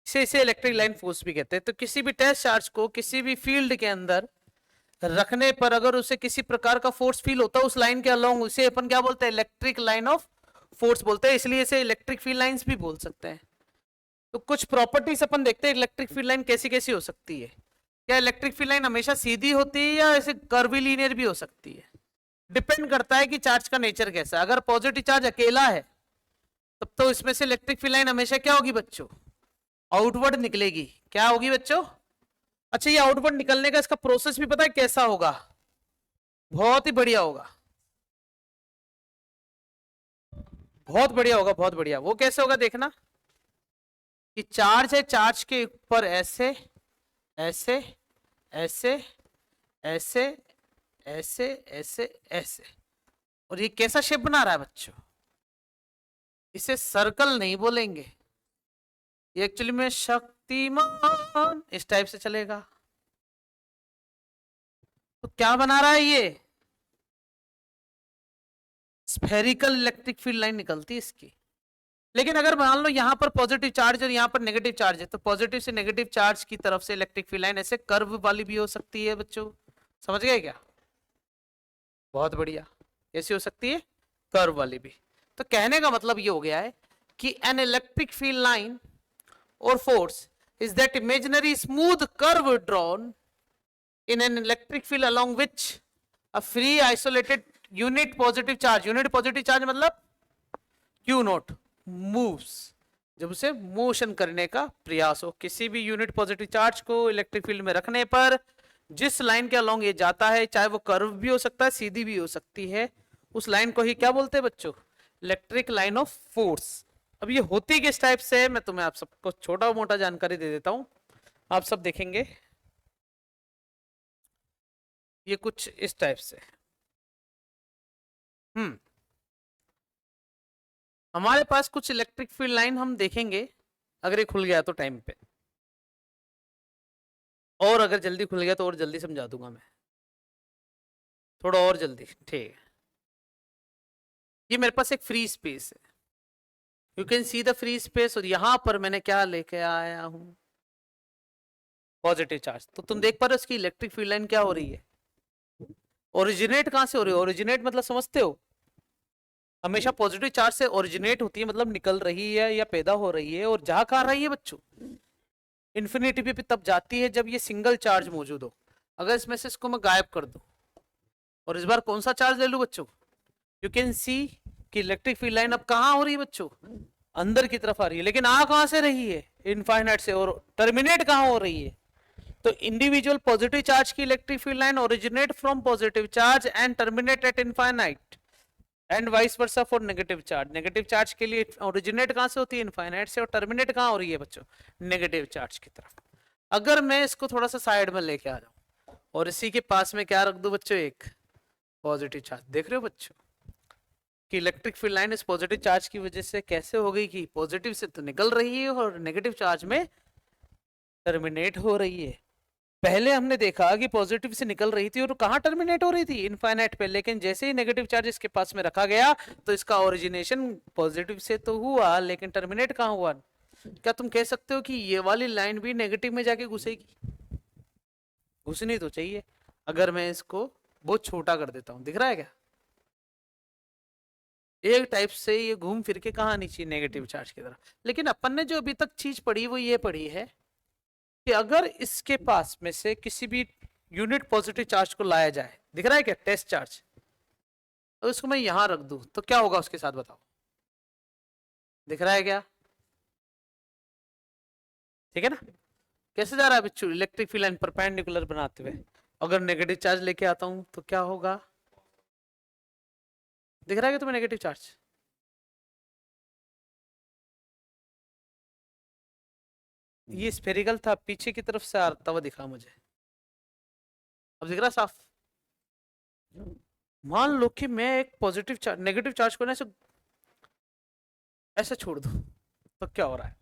इसे इलेक्ट्रिक लाइन फोर्स भी कहते हैं। तो किसी भी टेस्ट चार्ज को किसी भी फील्ड के अंदर रखने पर अगर उसे किसी प्रकार का फोर्स फील होता है उस लाइन के अलोंग, उसे अपन क्या बोलते हैं? इलेक्ट्रिक लाइन ऑफ फोर्स बोलते हैं। इसलिए इसे इलेक्ट्रिक फील्ड लाइंस भी बोल सकते हैं। तो कुछ प्रॉपर्टीज अपन देखते हैं इलेक्ट्रिक फील्ड लाइन कैसी कैसी हो सकती है। क्या इलेक्ट्रिक फील्ड लाइन हमेशा सीधी होती है या ऐसे कर्वीलिनियर भी हो सकती है? डिपेंड करता है कि चार्ज का नेचर कैसा है। अगर पॉजिटिव चार्ज अकेला है तब तो इसमें से इलेक्ट्रिक फील्ड लाइन हमेशा क्या होगी बच्चों? आउटवर्ड निकलेगी। क्या होगी बच्चों? अच्छा, ये आउटवर्ड निकलने का इसका प्रोसेस भी पता है कैसा होगा? बहुत ही बढ़िया होगा, बहुत बढ़िया होगा, बहुत बढ़िया। वो कैसे होगा देखना, कि चार्ज है, चार्ज के ऊपर ऐसे ऐसे ऐसे ऐसे ऐसे ऐसे ऐसे, और ये कैसा शेप बना रहा है बच्चों? इसे सर्कल नहीं बोलेंगे, ये एक्चुअली में शक्तिमान इस टाइप से चलेगा। तो क्या बना रहा है ये? स्फेरिकल इलेक्ट्रिक फील्ड लाइन निकलती है इसकी। लेकिन अगर मान लो यहाँ पर पॉजिटिव चार्ज और यहाँ पर नेगेटिव चार्ज है, तो पॉजिटिव से नेगेटिव चार्ज की तरफ से इलेक्ट्रिक फील्ड लाइन ऐसे कर्व वाली भी हो सकती है बच्चों। समझ गए क्या? बहुत बढ़िया। कैसी हो सकती है? कर्व वाली भी। तो कहने का मतलब ये हो गया है कि an electric field line or force is that imaginary smooth curve drawn in an electric field along which a free isolated unit positive charge मतलब q नॉट moves, जब उसे मोशन करने का प्रयास हो। किसी भी यूनिट पॉजिटिव चार्ज को इलेक्ट्रिक फील्ड में रखने पर जिस लाइन के अलोंग ये जाता है, चाहे वो कर्व भी हो सकता है, सीधी भी हो सकती है, उस लाइन को ही क्या बोलते हैं बच्चों? Electric line of force. अब ये होती किस टाइप से है, मैं तुम्हें आप सबको छोटा मोटा जानकारी दे देता हूं, आप सब देखेंगे। ये कुछ इस टाइप से, हमारे पास कुछ इलेक्ट्रिक फील्ड लाइन हम देखेंगे। अगर ये खुल गया तो टाइम पे, और अगर जल्दी खुल गया तो और जल्दी समझा दूंगा मैं, थोड़ा और जल्दी, ठीक है। ये मेरे पास एक फ्री स्पेस है, you can see the free space, और यहां पर मैंने क्या लेके आया हूं? Positive charge. तो तुम देख पा रहे हो इसकी इलेक्ट्रिक फील्ड लाइन क्या हो रही है? ओरिजिनेट कहां से हो रही है? ओरिजिनेट मतलब समझते हो? हमेशा पॉजिटिव चार्ज से ओरिजिनेट होती है, मतलब निकल रही है या पैदा हो रही है। और जहां कहां रही है बच्चों? इन्फिनिटी पे तब जाती है जब ये सिंगल चार्ज मौजूद हो। अगर इसमें से इसको मैं गायब कर दूं और इस बार कौन सा चार्ज ले लूं बच्चों? यू कैन सी कि इलेक्ट्रिक फील्ड लाइन अब कहां हो रही है बच्चों? अंदर की तरफ आ रही है। लेकिन आ कहां से रही है? इनफाइनाइट से। और टर्मिनेट कहां हो रही है? तो इंडिविजुअल पॉजिटिव चार्ज की electric field line originate from positive charge and terminate at infinite, and vice versa for negative charge. Negative charge के लिए ओरिजिनेट कहां से होती है? इनफाइनाइट से। और टर्मिनेट कहां हो रही है बच्चों? नेगेटिव चार्ज की तरफ। अगर मैं इसको थोड़ा सा साइड में लेके आ जाऊं और इसी के पास में क्या रख दूं बच्चों, एक पॉजिटिव चार्ज, देख रहे हो बच्चों कि इलेक्ट्रिक फील्ड लाइन इस पॉजिटिव चार्ज की वजह से कैसे हो गई कि पॉजिटिव से तो निकल रही है और नेगेटिव चार्ज में टर्मिनेट हो रही है। पहले हमने देखा कि पॉजिटिव से निकल रही थी और कहाँ टर्मिनेट हो रही थी, इनफाइनाइट पे, लेकिन जैसे ही नेगेटिव चार्ज इसके पास में रखा गया तो इसका ओरिजिनेशन पॉजिटिव से तो हुआ लेकिन टर्मिनेट कहाँ हुआ। क्या तुम कह सकते हो कि ये वाली लाइन भी नेगेटिव में जाके घुसेगी? घुसनी तो चाहिए। अगर मैं इसको बहुत छोटा कर देता हूं, दिख रहा है क्या? एक टाइप से ये घूम फिर के कहाँ आनी चाहिए, नेगेटिव चार्ज की तरफ। लेकिन अपन ने जो अभी तक चीज पढ़ी वो ये पढ़ी है कि अगर इसके पास में से किसी भी यूनिट पॉजिटिव चार्ज को लाया जाए, दिख रहा है क्या, टेस्ट चार्ज, तो इसको मैं यहां रख दूं तो क्या होगा उसके साथ, बताओ, दिख रहा है क्या? ठीक है ना? कैसे जा रहा है बच्चों, इलेक्ट्रिक फील्ड लाइन परपेंडिकुलर बनाते हुए। अगर नेगेटिव चार्ज लेके आता हूं तो क्या होगा, दिख रहा है क्या तुम्हें नेगेटिव चार्ज? ये स्फेरिकल था, पीछे की तरफ से आता हुआ दिखा मुझे, अब दिख रहा साफ? मान लो कि मैं एक पॉजिटिव चार्ज नेगेटिव चार्ज को ना ऐसे ऐसे छोड़ दूं तो क्या हो रहा है,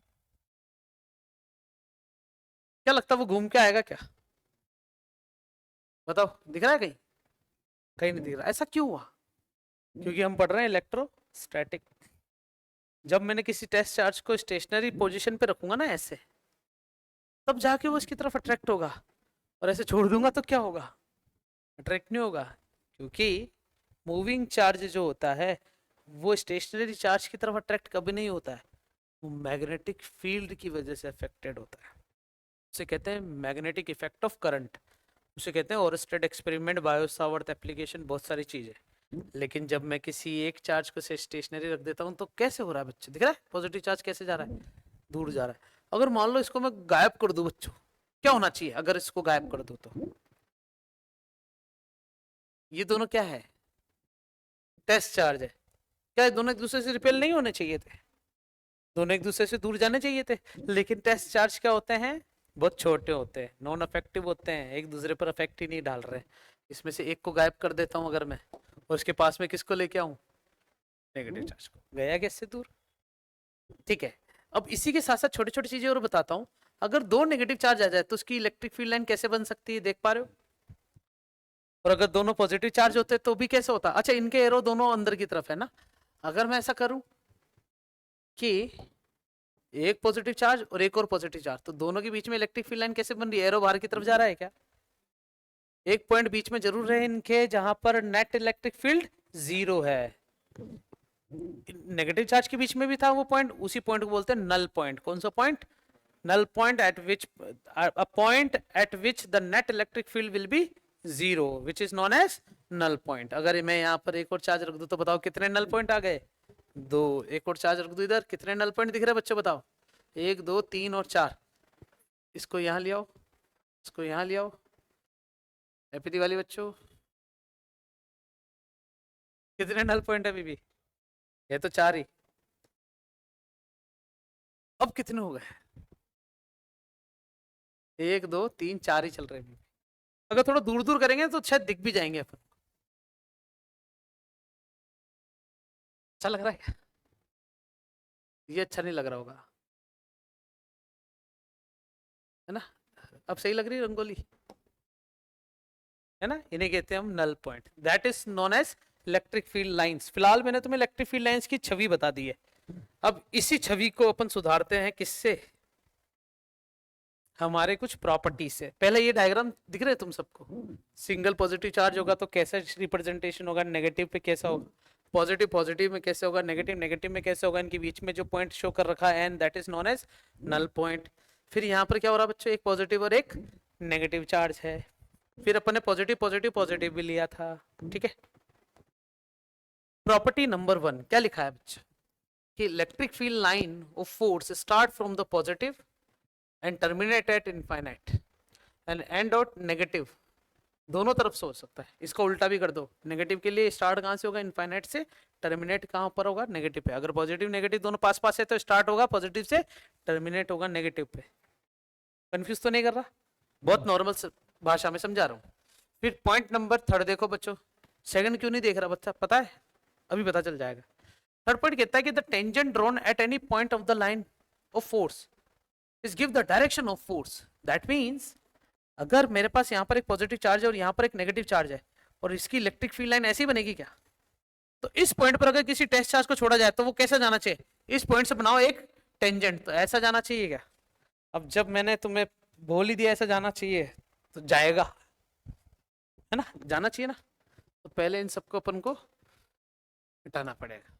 क्या लगता है वो घूम के आएगा क्या? बताओ, दिख रहा है कहीं? कहीं नहीं दिख रहा। ऐसा क्यों हुआ? क्योंकि हम पढ़ रहे हैं इलेक्ट्रोस्टैटिक। जब मैंने किसी टेस्ट चार्ज को स्टेशनरी पोजीशन पे रखूंगा ना ऐसे, तब जाके वो इसकी तरफ अट्रैक्ट होगा, और ऐसे छोड़ दूंगा तो क्या होगा, अट्रैक्ट नहीं होगा। क्योंकि मूविंग चार्ज जो होता है वो स्टेशनरी चार्ज की तरफ अट्रैक्ट कभी नहीं होता है, वो मैग्नेटिक फील्ड की वजह से अफेक्टेड होता है। उसे कहते हैं मैग्नेटिक इफेक्ट ऑफ करंट, उसे कहते हैं Oersted experiment, Biot Savart application, बहुत सारी चीजें। लेकिन जब मैं किसी एक चार्ज को से स्टेशनरी रख देता हूँ तो कैसे हो रहा है बच्चे, दिख रहा है पॉजिटिव चार्ज कैसे जा रहा है, दूर जा रहा है। अगर मान लो इसको मैं गायब कर दूं बच्चों, क्या होना चाहिए अगर इसको गायब कर दूं तो? ये दोनों क्या है, टेस्ट चार्ज है। क्या ये दोनों एक दूसरे से रिपेल नहीं होने चाहिए थे? दोनों एक दूसरे से दूर जाने चाहिए थे। लेकिन टेस्ट चार्ज क्या होते हैं, बहुत छोटे होते हैं, नॉन अफेक्टिव होते हैं, एक दूसरे पर अफेक्ट ही नहीं डाल रहे। इसमें से एक को गायब कर देता हूं अगर मैं, और उसके पास में किसको लेके आऊं, नेगेटिव चार्ज को, गया कैसे दूर। ठीक है, अब इसी के साथ साथ छोटी छोटी चीजें और बताता हूं। अगर दो नेगेटिव चार्ज आ जाए तो उसकी इलेक्ट्रिक फील्ड लाइन कैसे बन सकती है, देख पा रहे हो? और अगर दोनों पॉजिटिव चार्ज होते तो भी कैसे होता? अच्छा, इनके एरो दोनों अंदर की तरफ है ना। अगर मैं ऐसा करूं कि एक पॉजिटिव चार्ज और एक और पॉजिटिव चार्ज, तो दोनों के बीच में इलेक्ट्रिक फील्ड लाइन कैसे बन रही है, एरो बाहर की तरफ जा रहा है क्या? एक पॉइंट बीच में जरूर रहे इनके जहां पर नेट इलेक्ट्रिक फील्ड जीरो है। नेगेटिव चार्ज के बीच में भी था वो पॉइंट, उसी पॉइंट को बोलते हैं नल पॉइंट। कौन सा point? null point at which a point at which the net electric field will be zero, which is known as null point। अगर मैं यहाँ पर एक और चार्ज रख दूं तो बताओ कितने नल पॉइंट आ गए, दो। एक और चार्ज रख दूं इधर, कितने नल पॉइंट दिख रहे हैं बच्चों, बताओ, एक दो तीन और चार। इसको यहाँ ले आओ, इसको यहाँ ले आओ, हैप्पी दिवाली बच्चों। कितने नल पॉइंट है बीबी, ये तो चार ही। अब कितने हो गए, एक दो तीन चार ही चल रहे हैं। अगर थोड़ा दूर दूर करेंगे तो शायद दिख भी जाएंगे अपन। अच्छा लग रहा है? ये अच्छा नहीं लग रहा होगा, है ना? अब सही लग रही है रंगोली, है ना? इन्हें कहते हैं हम null point, that is known as electric field lines. फिलहाल मैंने तुम्हें इलेक्ट्रिक फील्ड लाइंस की छवि बता दी है। अब इसी छवि को अपन सुधारते हैं किससे, हमारे कुछ प्रॉपर्टी से। पहले ये डायग्राम दिख रहे हैं तुम सबको, सिंगल पॉजिटिव चार्ज होगा तो कैसा रिप्रेजेंटेशन होगा, नेगेटिव पे कैसा होगा, पॉजिटिव पॉजिटिव में कैसे होगा, नेगेटिव नेगेटिव में कैसे होगा, इनके बीच में जो पॉइंट शो कर रखा है N, that is known as null point. फिर यहाँ पर क्या हो रहा है बच्चों, एक पॉजिटिव और एक नेगेटिव चार्ज है। फिर अपन ने पॉजिटिव पॉजिटिव पॉजिटिव भी लिया था, ठीक है। प्रॉपर्टी नंबर 1 क्या लिखा है बच्चों, कि electric field line of force start from the positive and terminate at infinite and and out negative. दोनों तरफ से हो सकता है, इसका उल्टा भी कर दो, नेगेटिव के लिए स्टार्ट कहाँ से होगा, इनफाइनाइट से, टर्मिनेट कहाँ पर होगा, नेगेटिव पे। अगर पॉजिटिव नेगेटिव दोनों पास पास है तो स्टार्ट होगा पॉजिटिव से, टर्मिनेट होगा नेगेटिव पे। कंफ्यूज तो नहीं कर रहा? बहुत नॉर्मल भाषा में समझा रहा हूँ। फिर पॉइंट नंबर थर्ड देखो बच्चों, सेकंड क्यों नहीं देख रहा बच्चा, पता है? अभी पता चल जाएगा। थर्ड पॉइंट कहता है कि the tangent drawn at any point of the line of force is give the direction of force. That means अगर मेरे पास यहाँ पर एक पॉजिटिव चार्ज है और यहाँ पर एक नेगेटिव चार्ज है और इसकी इलेक्ट्रिक फील्ड लाइन ऐसी बनेगी क्या? तो इस पॉइंट पर अगर किसी टेस्ट चार्ज को छोड़ा जाए तो वो कैसा जाना चाहिए? इस पॉइंट से बनाओ एक टेंजेंट, तो ऐसा जाना चाहिए क्या? अब जब मैंने तुम्हें बोल ही दिया ऐसा जाना चाहिए तो जाएगा, है ना, जाना चाहिए ना। तो पहले इन सबको अपन को हटाना पड़ेगा।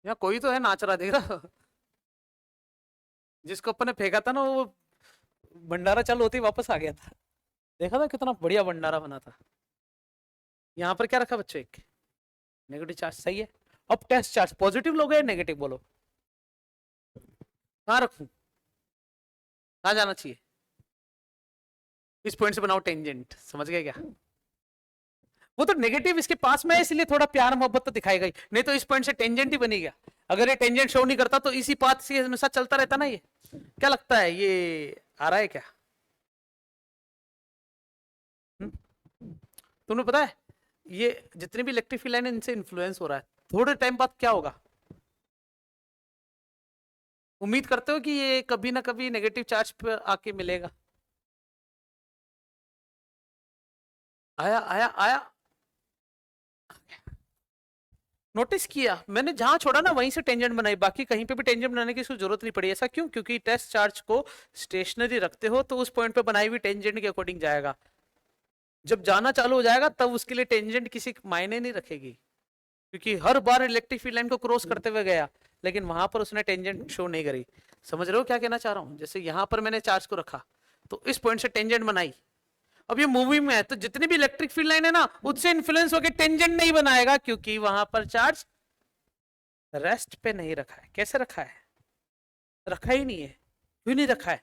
यहाँ कोई तो है नाच रहा, देख रहा? जिसको अपन ने फेंका था ना वो भंडारा चालू होते ही वापस आ गया था। देखा था कितना बढ़िया भंडारा बना था। यहाँ पर क्या रखा बच्चों? एक नेगेटिव चार्ज, सही है। अब टेस्ट चार्ज पॉजिटिव लोगे या नेगेटिव, बोलो कहाँ रखूं, कहाँ जाना चाहिए? इस पॉइंट से बनाओ टेंजेंट, समझ गए क्या? वो तो नेगेटिव इसके पास में है इसलिए थोड़ा प्यार मोहब्बत तो दिखाएगा ही, नहीं तो इस पॉइंट से टेंजेंट ही बनी गया। अगर ये टेंजेंट शो नहीं करता तो इसी पाथ से हमेशा चलता रहता ना। ये क्या लगता है, ये आ रहा है क्या? हुँ? तुम्हें पता है ये जितनी भी इलेक्ट्रिक फील्ड लाइन है इनसे इन्फ्लुएंस हो रहा है। थोड़े टाइम बाद क्या होगा? उम्मीद करते हो कि ये कभी ना कभी नेगेटिव चार्ज पे आके मिलेगा? आया आया आया, नोटिस किया मैंने, जहां छोड़ा ना वहीं से टेंजेंट बनाई, बाकी कहीं पे भी टेंजेंट बनाने की जरूरत नहीं पड़ी। ऐसा क्यों? क्योंकि टेस्ट चार्ज को स्टेशनरी रखते हो तो उस पॉइंट पे बनाई हुई टेंजेंट के अकॉर्डिंग जाएगा। जब जाना चालू हो जाएगा तब उसके लिए टेंजेंट किसी मायने नहीं रखेगी, क्योंकि हर बार इलेक्ट्रिक फील्ड लाइन को क्रॉस करते हुए गया लेकिन वहां पर उसने टेंजेंट शो नहीं करी। समझ रहे हो क्या कहना चाह रहा हूं? जैसे यहां पर मैंने चार्ज को रखा तो इस पॉइंट से टेंजेंट बनाई, अब ये मूविंग में है तो जितनी भी इलेक्ट्रिक फील्ड लाइन है ना उससे इन्फ्लुएंस होकर टेंजेंट नहीं बनाएगा, क्योंकि वहां पर चार्ज रेस्ट पे नहीं रखा है। कैसे रखा है? रखा ही नहीं है। क्यों नहीं रखा है?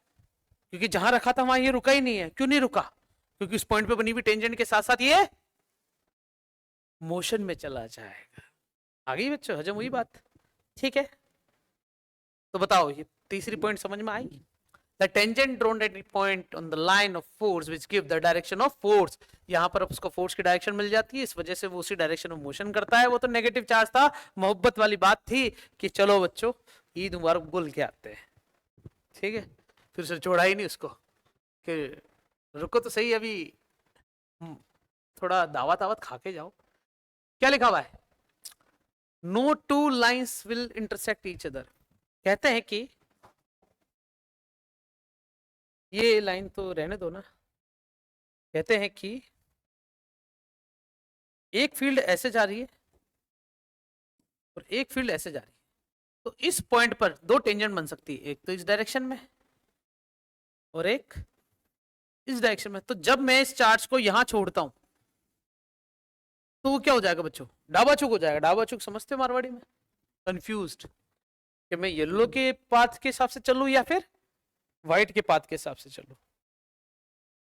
क्योंकि जहां रखा था वहां ये रुका ही नहीं है। क्यों नहीं रुका? क्योंकि उस पॉइंट पे बनी हुई टेंजेंट के साथ साथ ये मोशन में चला जाएगा। आ गई बच्चों हजम हुई बात? ठीक है, तो बताओ ये तीसरी पॉइंट समझ में आई? The tangent drawn at any point on the line of force which give the direction of force। यहाँ पर उसको फोर्स की डायरेक्शन मिल जाती है, इस वजह से वो उसी डायरेक्शन में मोशन करता है। वो तो नेगेटिव चार्ज था, मोहब्बत वाली बात थी कि चलो बच्चों ईद मुबारक बोल के आते हैं, ठीक है। फिर से छोड़ा ही नहीं उसको कि रुको तो सही, अभी थोड़ा दावत दावत खा के जाओ। क्या लिखा हुआ है? No two lines will intersect each other. कहते हैं कि ये लाइन तो रहने दो ना। कहते हैं कि एक फील्ड ऐसे जा रही है और एक फील्ड ऐसे जा रही है, तो इस पॉइंट पर दो टेंजेंट बन सकती है, एक तो इस डायरेक्शन में और एक इस डायरेक्शन में। तो जब मैं इस चार्ज को यहां छोड़ता हूं तो वो क्या हो जाएगा बच्चों? डाबाचूक हो जाएगा। डाबाचूक समझते हो मारवाड़ी में? कंफ्यूज्ड कि मैं येलो के पाथ के हिसाब से चलूं या फिर व्हाइट के पाथ के हिसाब से चलूं।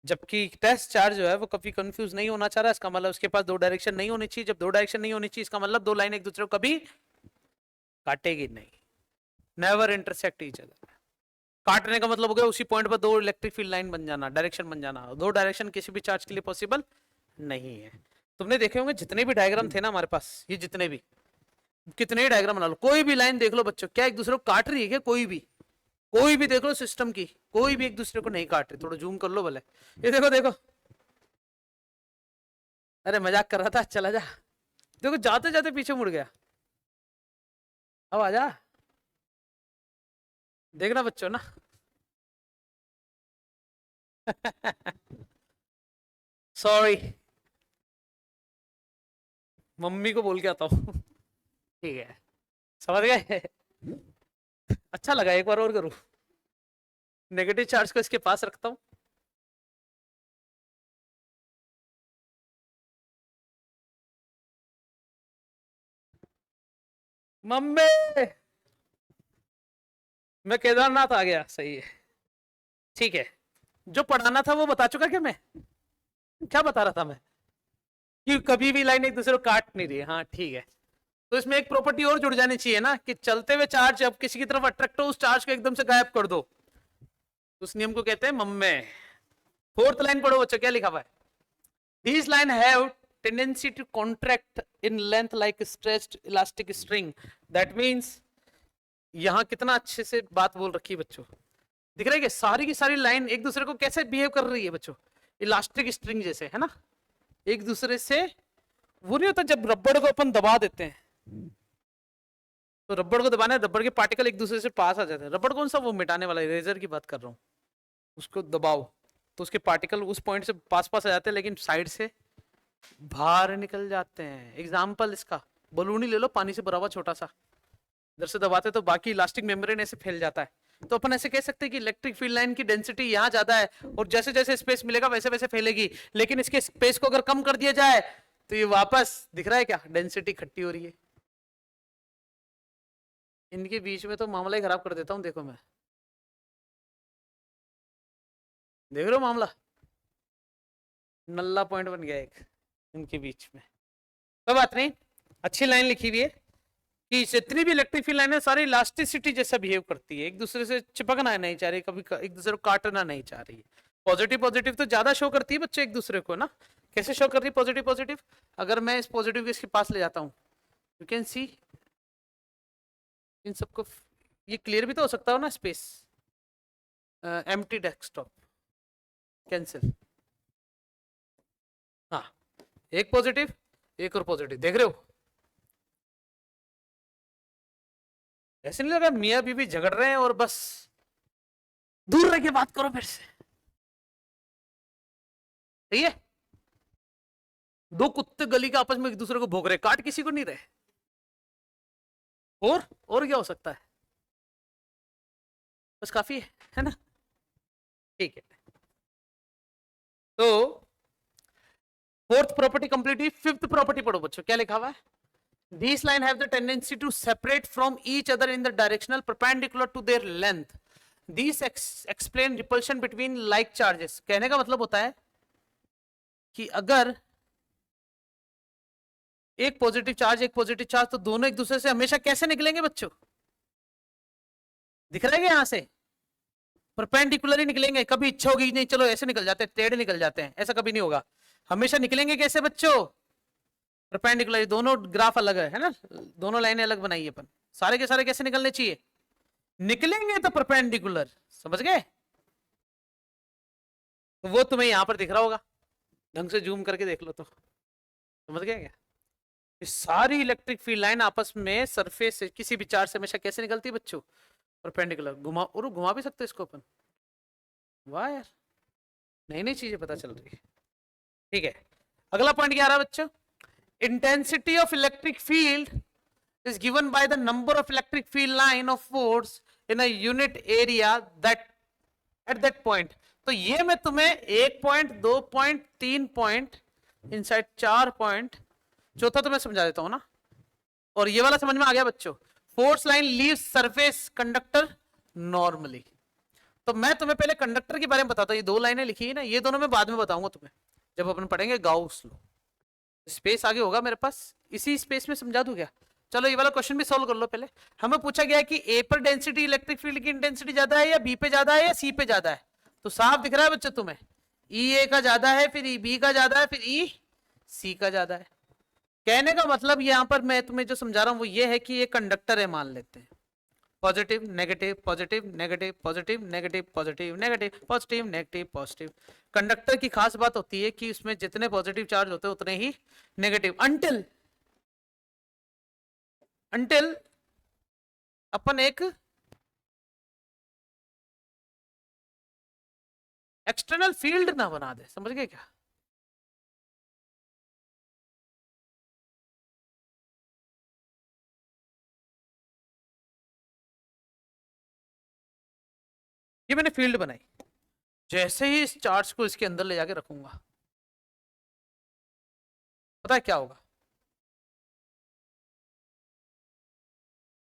जबकि टेस्ट चार्ज जो है वो कभी कंफ्यूज नहीं होना चाह रहा। इसका मतलब उसके पास दो डायरेक्शन नहीं होनी चाहिए। जब दो डायरेक्शन नहीं होनी चाहिए इसका मतलब दो लाइन एक दूसरे को कभी काटेगी नहीं, नेवर इंटरसेक्ट ईच अदर। काटने का मतलब हो गया उसी पॉइंट पर दो इलेक्ट्रिक फील्ड लाइन बन जाना, डायरेक्शन बन जाना। दो डायरेक्शन किसी भी चार्ज के लिए पॉसिबल नहीं है। तुमने देखे होंगे जितने भी डायग्राम थे ना हमारे पास, ये जितने भी, कितने ही डायग्राम बना लो, कोई भी लाइन देख लो बच्चों, क्या एक दूसरे को काट रही है क्या? कोई भी देख लो सिस्टम की, कोई भी एक दूसरे को नहीं काट रही। थोड़ा जूम कर लो भले, ये देखो देखो। अरे मजाक कर रहा था, चला जा। देखो जाते जाते पीछे मुड़ गया। अब आ जा, देखना बच्चों ना। सॉरी, मम्मी को बोल के आता हूँ। ठीक है, समझ गए? अच्छा लगा, एक बार और करूँ। नेगेटिव चार्ज को इसके पास रखता हूँ, मम्मी मैं केदारनाथ आ गया। सही है, ठीक है। जो पढ़ाना था वो बता चुका क्या मैं? क्या बता रहा था मैं कि कभी भी लाइन एक दूसरे को काट नहीं रही है। हाँ ठीक है, तो इसमें एक प्रॉपर्टी और जुड़ जानी चाहिए ना कि चलते हुए चार्ज जब किसी की तरफ अट्रैक्ट हो उस चार्ज को एकदम से गायब कर दो, उस नियम को कहते हैं मम्मे। फोर्थ लाइन पढ़ो बच्चों, क्या लिखा हुआ है? These line have tendency to contract in length like stretched elastic string. That means यहां कितना अच्छे से बात बोल रखी है बच्चों, दिख रहा है कि सारी की सारी लाइन एक दूसरे को कैसे बिहेव कर रही है बच्चों, इलास्टिक स्ट्रिंग जैसे, है ना? एक दूसरे से वो नहीं होता जब रबड़ को अपन दबा देते हैं, तो रबड़ को दबाना, रबड़ के पार्टिकल एक दूसरे से पास आ जाते हैं। रबड़ कौन सा, वो मिटाने वाला इरेजर की बात कर रहा हूँ, उसको दबाओ तो उसके पार्टिकल उस पॉइंट से पास पास आ जाते हैं लेकिन साइड से बाहर निकल जाते हैं। एग्जाम्पल इसका बलून ही ले लो, पानी से भरा हुआ छोटा सा, इधर से दबाते तो बाकी इलास्टिक मेम्ब्रेन ऐसे फैल जाता है। तो अपन ऐसे कह सकते हैं कि इलेक्ट्रिक फील्ड लाइन की डेंसिटी यहाँ ज्यादा है और जैसे जैसे स्पेस मिलेगा वैसे वैसे फैलेगी, लेकिन इसके स्पेस को अगर कम कर दिया जाए तो ये वापस दिख रहा है क्या, डेंसिटी इकट्ठी हो रही है। इनके बीच में तो मामला ही खराब कर देता हूँ, देखो मैं, देख रहे हो मामला, नल्ला पॉइंट बन गया एक इनके बीच में। कोई बात नहीं, अच्छी लाइन लिखी हुई है कि जितनी भी इलेक्ट्रिक फील्ड लाइन है सारी इलास्टिसिटी जैसा बिहेव करती है, एक दूसरे से चिपकना नहीं चाह रही, कभी एक दूसरे को काटना नहीं चाह रही है। पॉजिटिव पॉजिटिव तो ज्यादा शो करती है बच्चे एक दूसरे को ना, कैसे शो कर रही है पॉजिटिव पॉजिटिव? अगर मैं इस पॉजिटिव को इसके पास ले जाता हूँ, यू कैन सी इन सबको, ये क्लियर भी तो हो सकता हो ना स्पेस, एम्प्टी डेस्कटॉप, कैंसिल, हाँ एक पॉजिटिव एक और पॉजिटिव, देख रहे हो? ऐसे नहीं लगा मियाँ बीबी झगड़ रहे हैं और बस दूर रह के बात करो मेरे से, सही है? दो कुत्ते गली के आपस में एक दूसरे को भोग रहे, काट किसी को नहीं रहे, और क्या हो सकता है? बस काफी है ना? ठीक है, तो फोर्थ प्रॉपर्टी कंप्लीट हुई। फिफ्थ प्रॉपर्टी पढ़ो बच्चों, क्या लिखा हुआ है? These lines have the tendency to separate from each other in the directional perpendicular to their length. These explain repulsion between like charges. कहने का मतलब होता है कि अगर एक पॉजिटिव चार्ज तो दोनों एक दूसरे से हमेशा कैसे निकलेंगे बच्चों? दिख रहा है यहां से परपेंडिकुलर ही निकलेंगे, कभी इच्छा होगी नहीं चलो ऐसे निकल जाते हैं, टेढ़े निकल जाते हैं, ऐसा कभी नहीं होगा। हमेशा निकलेंगे कैसे बच्चों? परपेंडिकुलर। दोनों ग्राफ अलग है ना, दोनों लाइनें अलग बनाई है अपन, सारे के सारे कैसे निकलने चाहिए? निकलेंगे तो परपेंडिकुलर, समझ गए? तो वो तुम्हें यहां पर दिख रहा होगा, ढंग से जूम करके देख लो तो समझ गए क्या? सारी इलेक्ट्रिक फील्ड लाइन आपस में सरफेस से किसी भी चार्ज से हमेशा कैसे निकलती है बच्चों? परपेंडिकुलर। घुमा, और घुमा भी सकते इसको अपन, वाह यार, नई नई चीजें पता चल रही है। ठीक है, अगला पॉइंट क्या आ रहा है बच्चों? Intensity of electric field is given by the number of electric field line of force in a unit area that at that point. तो ये मैं तुम्हें 1 point 2 point 3 point inside 4 point, चौथा तो मैं समझा देता हूं ना, और ये वाला समझ में आ गया बच्चों? Force line leaves surface conductor normally. तो मैं तुम्हें पहले कंडक्टर के बारे में बताता हूं, ये दो लाइनें लिखी है ना, ये दोनों मैं बाद में बताऊंगा तुम्हें जब अपन पढ़ेंगे गाउस लॉ। स्पेस आगे होगा मेरे पास, इसी स्पेस में समझा दूं क्या? चलो ये वाला क्वेश्चन भी सॉल्व कर लो। पहले हमें पूछा गया है कि ए पर डेंसिटी इलेक्ट्रिक फील्ड की इंटेंसिटी ज्यादा है या बी पे ज्यादा है या सी पे ज्यादा है? तो साफ दिख रहा है बच्चों तुम्हें, ई ए का ज्यादा है, फिर ई बी का ज्यादा है, फिर ई सी का ज्यादा है। कहने का मतलब यहां पर मैं तुम्हें जो समझा रहा हूं वो ये है कि ये कंडक्टर है, मान लेते हैं, positive negative positive negative positive negative positive negative positive negative positive. Conductor की खास बात होती है कि उसमें जितने पॉजिटिव चार्ज होते हैं उतने ही नेगेटिव, अंटिल अपन एक एक्सटर्नल फील्ड ना बना दे, समझ गए क्या? ये मैंने फील्ड बनाई, जैसे ही इस चार्ज को इसके अंदर ले जाके रखूंगा, पता है क्या होगा?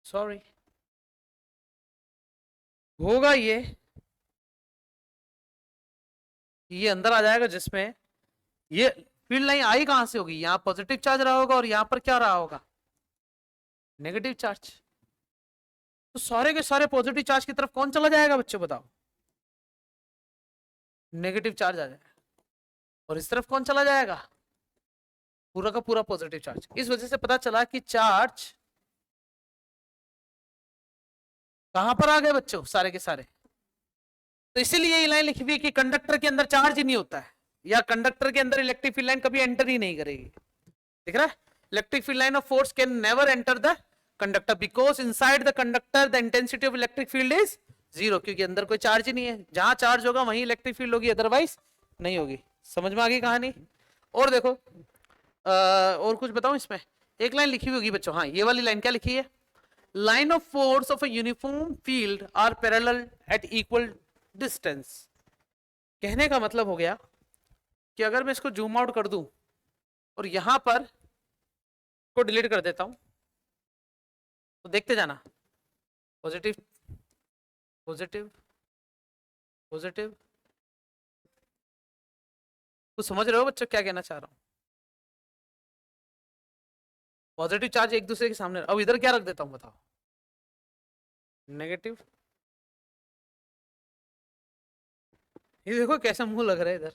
सॉरी, होगा ये अंदर आ जाएगा जिसमें ये फील्ड लाइन आई कहां से होगी, यहाँ पॉजिटिव चार्ज रहा होगा और यहाँ पर क्या रहा होगा, नेगेटिव चार्ज। तो सारे के सारे पॉजिटिव चार्ज की तरफ कौन चला जाएगा बच्चों बताओ, नेगेटिव चार्ज आ जाएगा। और इस तरफ कौन चला जाएगा, पूरा का पूरा पॉजिटिव चार्ज। इस वजह से पता चला कि चार्ज कहां पर आ गए बच्चों, सारे के सारे। तो इसीलिए ये लाइन लिखी हुई है कि कंडक्टर के अंदर चार्ज ही नहीं होता है, या कंडक्टर के अंदर इलेक्ट्रिक फील्ड लाइन कभी एंटर ही नहीं करेगी। दिख रहा है, electric field line of force can never enter the conductor because inside the conductor the intensity of electric field is zero, क्योंकि अंदर कोई चार्ज ही नहीं है। जहां चार्ज होगा वहीं इलेक्ट्रिक फील्ड होगी, अदरवाइज नहीं होगी। समझ में आ गई कहानी। और देखो और कुछ बताऊं इसमें, एक लाइन लिखी हुई होगी बच्चों, हाँ ये वाली लाइन क्या लिखी है, line of force of a uniform field are parallel at equal distance. कहने का मतलब हो गया कि अगर मैं इसको जूम आउट कर दूं और यहां पर को डिलीट कर देता हूं, तो देखते जाना, पॉजिटिव पॉजिटिव पॉजिटिव। तो समझ रहे हो बच्चों क्या कहना चाह रहा हूं, पॉजिटिव चार्ज एक दूसरे के सामने। अब इधर क्या रख देता हूं बताओ, नेगेटिव। ये देखो कैसा मुंह लग रहा है इधर,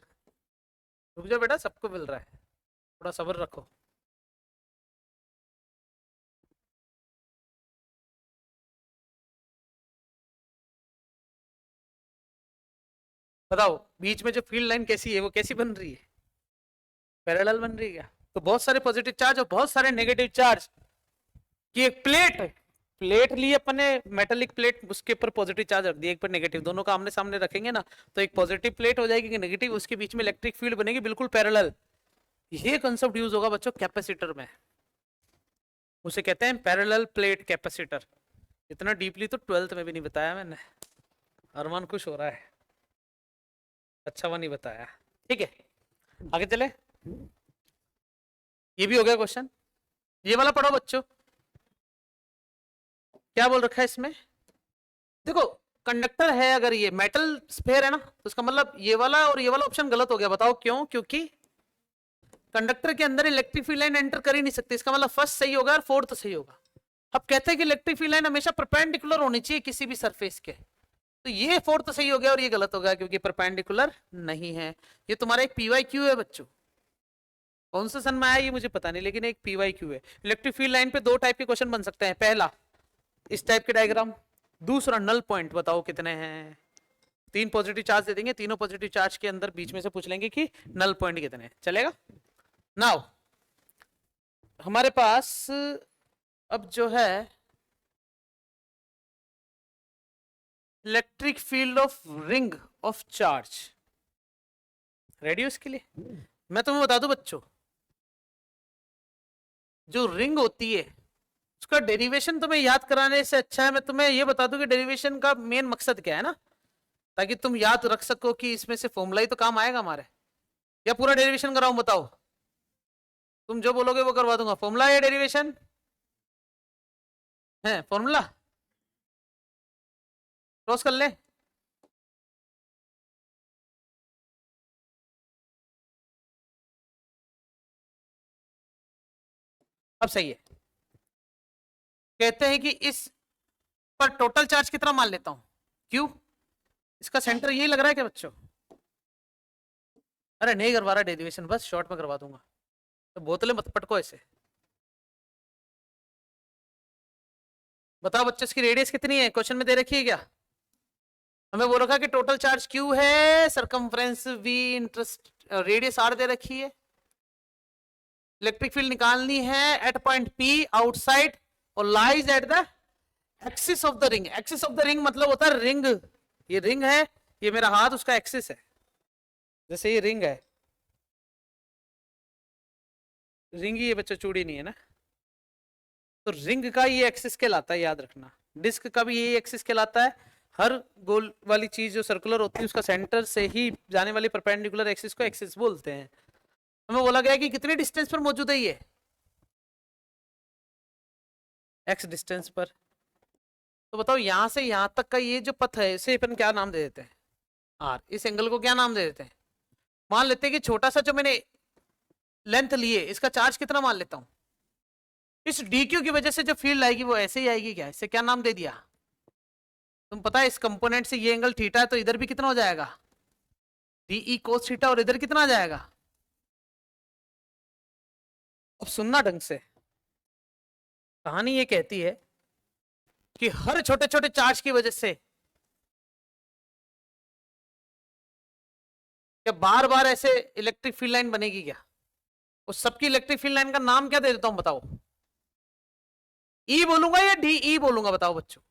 रुक जाओ बेटा, सबको मिल रहा है, थोड़ा सब्र रखो। बताओ बीच में जो फील्ड लाइन कैसी है, वो कैसी बन रही है, पैरेलल बन रही है। तो बहुत सारे पॉजिटिव चार्ज और बहुत सारे नेगेटिव चार्ज की एक प्लेट, प्लेट ली अपने मेटेलिक प्लेट, उसके ऊपर पॉजिटिव चार्ज रख दिया, एक पर नेगेटिव, दोनों का आमने सामने रखेंगे ना, तो एक पॉजिटिव प्लेट हो जाएगी, नेगेटिव, उसके बीच में इलेक्ट्रिक फील्ड बनेगी बिल्कुल पैरेलल। ये कंसेप्ट यूज होगा बच्चों कैपेसिटर में, उसे कहते हैं पैरेलल प्लेट कैपेसिटर। इतना डीपली तो 12th में भी नहीं बताया मैंने, अरमान खुश हो रहा है, अच्छा वो नहीं बताया। ठीक है आगे चले, ये भी हो गया क्वेश्चन। ये वाला पढ़ो बच्चों, क्या बोल रखा है इसमें, देखो कंडक्टर है, अगर ये मेटल स्फेयर है ना, तो इसका मतलब ये वाला और ये वाला ऑप्शन गलत हो गया। बताओ क्यों, क्योंकि कंडक्टर के अंदर इलेक्ट्रिक फील्ड लाइन एंटर कर ही नहीं सकती, इसका मतलब फर्स्ट सही होगा और फोर्थ सही होगा। अब कहते हैं कि इलेक्ट्रिक फील्ड लाइन हमेशा परपेंडिकुलर होनी चाहिए किसी भी सरफेस के, तो ये फोर्थ सही हो गया और ये गलत हो गया क्योंकि परपेंडिकुलर नहीं है। ये तुम्हारा एक पीवाईक्यू है बच्चों, कौन सा सन में आया ये मुझे पता नहीं, लेकिन एक पीवाईक्यू है। इलेक्ट्रिक फील्ड लाइन पे दो टाइप के क्वेश्चन बन सकते हैं, पहला इस टाइप के डायग्राम, दूसरा नल पॉइंट बताओ कितने हैं। तीन पॉजिटिव चार्ज दे देंगे, तीनों पॉजिटिव चार्ज के अंदर बीच में से पूछ लेंगे कि नल पॉइंट कितने हैं, चलेगा। नाउ हमारे पास अब जो है electric field of ring of charge, ready हो इसके लिए। मैं तुम्हें बता दूं बच्चों, जो रिंग होती है उसका डेरिवेशन तुम्हें याद कराने से अच्छा है मैं तुम्हें ये बता दूं कि डेरिवेशन का मेन मकसद क्या है ना, ताकि तुम याद रख सको कि इसमें से फॉर्मूला ही तो काम आएगा हमारे। या पूरा डेरिवेशन कराऊं बताओ, तुम जो बोलोगे वो करवा दूंगा। फॉर्मूला या डेरिवेशन है, फॉर्मूला क्रॉस कर ले। अब सही है, कहते हैं कि इस पर टोटल चार्ज कितना मान लेता हूं, क्यों, इसका सेंटर यही लग रहा है क्या बच्चों। अरे नहीं करवा रहा डेरिवेशन, बस शॉर्ट में करवा दूंगा, तो बोतलें मत पटको ऐसे। बताओ बच्चों इसकी रेडियस कितनी है, क्वेश्चन में दे रखी है क्या, हमें बोल रखा कि टोटल चार्ज क्यू है, circumference v, interest radius r दे रखी है, इलेक्ट्रिक फील्ड निकालनी है एट पॉइंट पी आउटसाइड और lies at the axis of the ring. Axis of the ring मतलब होता है रिंग, ये रिंग है, ये मेरा हाथ उसका एक्सिस है, जैसे ये रिंग है, रिंग ही है बच्चों, चूड़ी नहीं है ना, तो रिंग का ये एक्सिस कहलाता है, याद रखना। डिस्क का भी ये एक्सिस कहलाता है, हर गोल वाली चीज जो सर्कुलर होती है उसका सेंटर से ही जाने वाली परपेंडिकुलर एक्सिस को एक्सिस बोलते हैं। हमें बोला गया कि कितने डिस्टेंस पर मौजूद है ये, एक्स डिस्टेंस पर। तो बताओ यहां से यहां तक का ये जो पथ है इसे अपन क्या नाम दे देते हैं, आर। इस एंगल को क्या नाम दे देते हैं, मान लेते हैं कि छोटा सा जो मैंने लेंथ लिए, इसका चार्ज कितना मान लेता हूं, इस डी क्यू की वजह से जो फील्ड आएगी वो ऐसे ही आएगी क्या, इससे क्या नाम दे दिया, तुम पता है इस कंपोनेंट से ये एंगल थीटा है तो इधर भी कितना हो जाएगा डीई कोस थीटा, और इधर कितना आ जाएगा। अब सुनना ढंग से, कहानी ये कहती है कि हर छोटे छोटे चार्ज की वजह से क्या बार बार ऐसे इलेक्ट्रिक फील्ड लाइन बनेगी क्या, उस सबकी इलेक्ट्रिक फील्ड लाइन का नाम क्या दे देता हूं बताओ, ई बोलूंगा या डी ई बोलूंगा बताओ बच्चों,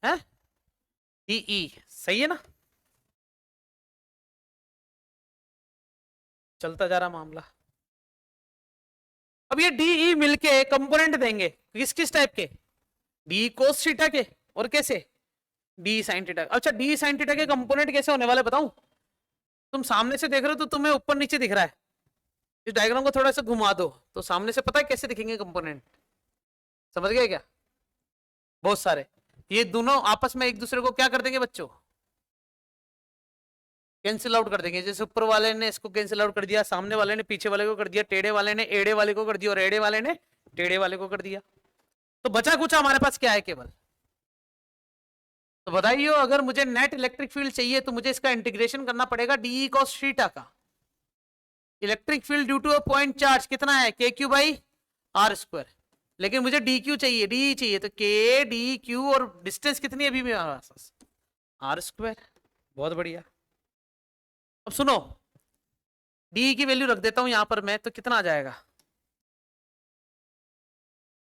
है डी ई सही है ना, चलता जा रहा मामला। अब ये डी ई मिलके कंपोनेंट देंगे किस किस टाइप के, डी कोस थीटा के और कैसे डी साइन थीटा। अच्छा डी साइन थीटा के कंपोनेंट कैसे होने वाले बताऊं, तुम सामने से देख रहे हो तो तुम्हें ऊपर नीचे दिख रहा है, इस डायग्राम को थोड़ा सा घुमा दो तो सामने से पता है कैसे दिखेंगे कंपोनेंट, समझ गए क्या, बहुत सारे, ये दोनों आपस में एक दूसरे को क्या कर देंगे बच्चों, कैंसिल आउट कर देंगे, जैसे ऊपर वाले ने इसको कैंसिल आउट कर दिया, सामने वाले ने पीछे वाले को कर दिया, टेढ़े वाले ने एड़े वाले को कर दिया और एड़े वाले ने टेढ़े वाले को कर दिया, तो बचा कुछ हमारे पास क्या है केवल, तो बताइए अगर मुझे नेट इलेक्ट्रिक फील्ड चाहिए तो मुझे इसका इंटीग्रेशन करना पड़ेगा डी कॉस थीटा का, electric field due to a point charge कितना है के क्यू बाई आर स्क्वायर, लेकिन मुझे डी क्यू चाहिए, डी चाहिए तो के डी क्यू, और डिस्टेंस कितनी है अभी मेरे पास आर स्क्वायर, बहुत बढ़िया। अब सुनो डी की वैल्यू रख देता हूं यहां पर मैं, तो कितना आ जाएगा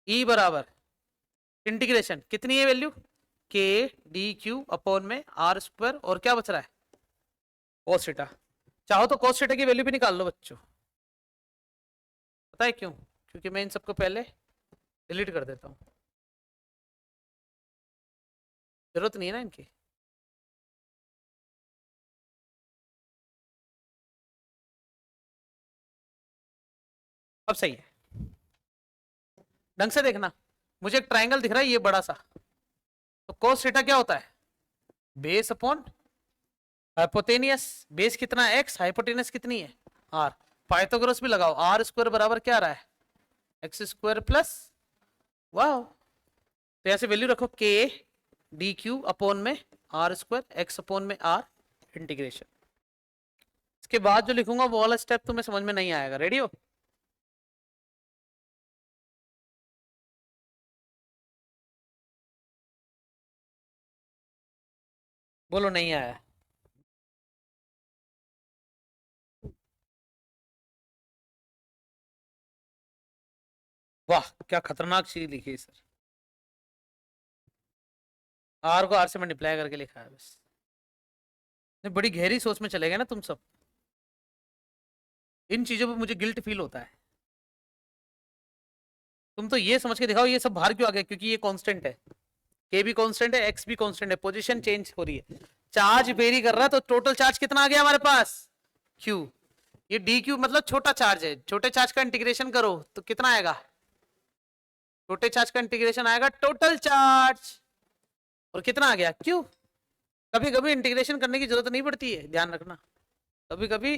ई बराबर इंटीग्रेशन कितनी है वैल्यू के डी क्यू अपॉन में आर स्क्वायर, और क्या बच रहा है कोस थीटा, चाहो तो कोस थीटा की वैल्यू भी निकाल लो बच्चों, पता है क्यों, क्योंकि मैं इन सबको पहले डिलीट कर देता हूं, जरूरत नहीं है ना इनकी। अब सही है, ढंग से देखना, मुझे एक ट्रायंगल दिख रहा है ये बड़ा सा, तो कोस थीटा क्या होता है बेस अपॉन हाइपोटेनियस, बेस कितना है एक्स, हाइपोटेनियस कितनी है आर, पाइथागोरस भी लगाओ, आर स्क्वायर बराबर क्या आ रहा है एक्स स्क्वायर प्लस, वाह, तो ऐसे वैल्यू रखो के डी क्यू अपॉन में आर स्क्वायर एक्स अपॉन में आर इंटीग्रेशन, इसके बाद जो लिखूंगा वो वाला स्टेप तुम्हें समझ में नहीं आएगा, रेडी हो, बोलो नहीं आया, वाह क्या खतरनाक चीज लिखी है सर, आर को आर से मल्टीप्लाई करके लिखा है बस, बड़ी गहरी सोच में चले गए ना तुम सब, इन चीजों पे मुझे गिल्ट फील होता है, तुम तो ये समझ के दिखाओ ये सब बाहर क्यों आ गया, क्योंकि ये कांस्टेंट है, के भी कांस्टेंट है एक्स भी कांस्टेंट है, पोजीशन चेंज हो रही है, चार्ज वेरी कर रहा है, तो टोटल चार्ज कितना आ गया हमारे पास क्यू, ये डी क्यू मतलब छोटा चार्ज है, छोटे चार्ज का इंटीग्रेशन करो तो कितना आएगा, छोटे चार्ज का इंटीग्रेशन आएगा टोटल चार्ज, और कितना आ गया क्यू, कभी कभी इंटीग्रेशन करने की जरूरत नहीं पड़ती है, ध्यान रखना, कभी कभी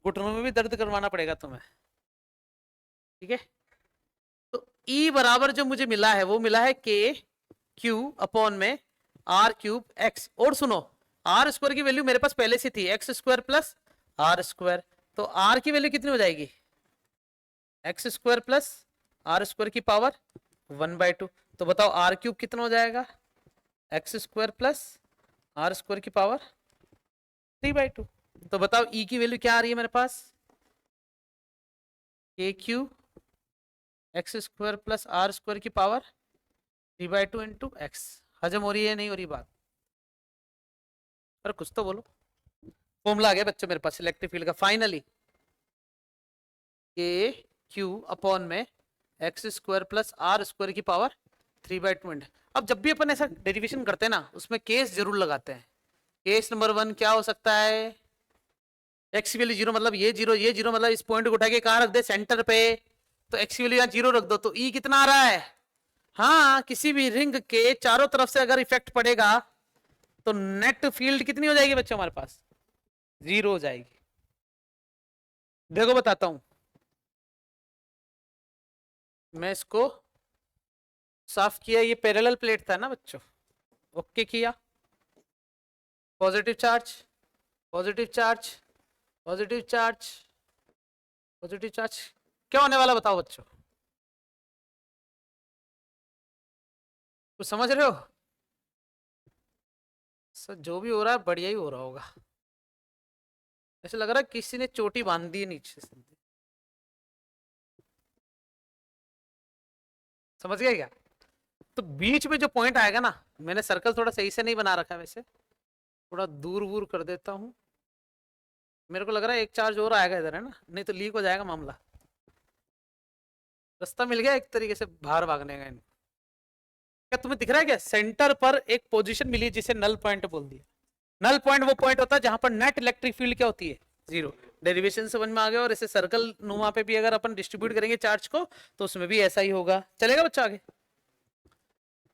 घुटनों में भी दर्द करवाना पड़ेगा तुम्हें, ठीक है, तो E बराबर जो मुझे मिला है वो मिला है के क्यू अपॉन में आर क्यूब एक्स, और सुनो आर स्क्वायर की वैल्यू मेरे पास पहले से थी x square plus r square, तो आर की वैल्यू कितनी हो जाएगी x square plus r square की पावर 1/2, तो बताओ आर क्यूब कितना हो जाएगा x square plus r square की पावर 3/2, तो बताओ ई की वैल्यू क्या आ रही है मेरे पास k q x square plus r square की पावर 3/2 इंटू एक्स, हजम हो रही है नहीं हो रही बात, पर कुछ तो बोलो, फॉर्मूला आ गया बच्चों मेरे पास इलेक्ट्रिक फील्ड का फाइनली, के क्यू अपॉन में x square plus r square की पावर 3/2। अब जब भी अपन ऐसा डेरिवेशन करते हैं ना उसमें केस जरूर लगाते हैं, केस नंबर 1 क्या हो सकता है, एक्स की वैल्यू 0 मतलब ये जीरो मतलब इस पॉइंट को उठा के कहाँ रख दे सेंटर पे, तो एक्स की वैल्यू यहाँ 0 रख दो, तो ई कितना आ रहा है, हाँ किसी भी रिंग के चारों तरफ से अगर इफेक्ट पड़ेगा तो नेट फील्ड कितनी हो जाएगी बच्चों हमारे पास 0 हो जाएगी, देखो बताता हूं, मैं इसको साफ किया, ये पैरेलल प्लेट था ना बच्चों, ओके किया, positive charge, positive charge, positive charge, positive charge, क्या होने वाला बताओ बच्चों, कुछ समझ रहे हो? सर जो भी हो रहा है बढ़िया ही हो रहा होगा, ऐसे लग रहा है किसी ने चोटी बांध दी है नीचे से, समझ गए क्या? तो बीच में जो पॉइंट आएगा ना, मैंने सर्कल थोड़ा सही से नहीं बना रखा है वैसे, थोड़ा दूर वूर कर देता हूँ, मेरे को लग रहा है एक चार्ज और आएगा इधर, है ना, नहीं तो लीक हो जाएगा मामला। रास्ता मिल गया एक तरीके से बाहर भागने का इनको। क्या तुम्हें दिख रहा है क्या, सेंटर पर एक पोजीशन मिली जिसे नल पॉइंट बोल दिया। नल पॉइंट वो पॉइंट होता है जहां पर नेट इलेक्ट्रिक फील्ड क्या होती है, जीरो। डेरिवेशन समझ में आ गया, और इसे सर्कल नुमा पे भी अगर अपन डिस्ट्रीब्यूट करेंगे चार्ज को तो उसमें भी ऐसा ही होगा, चलेगा बच्चा आगे?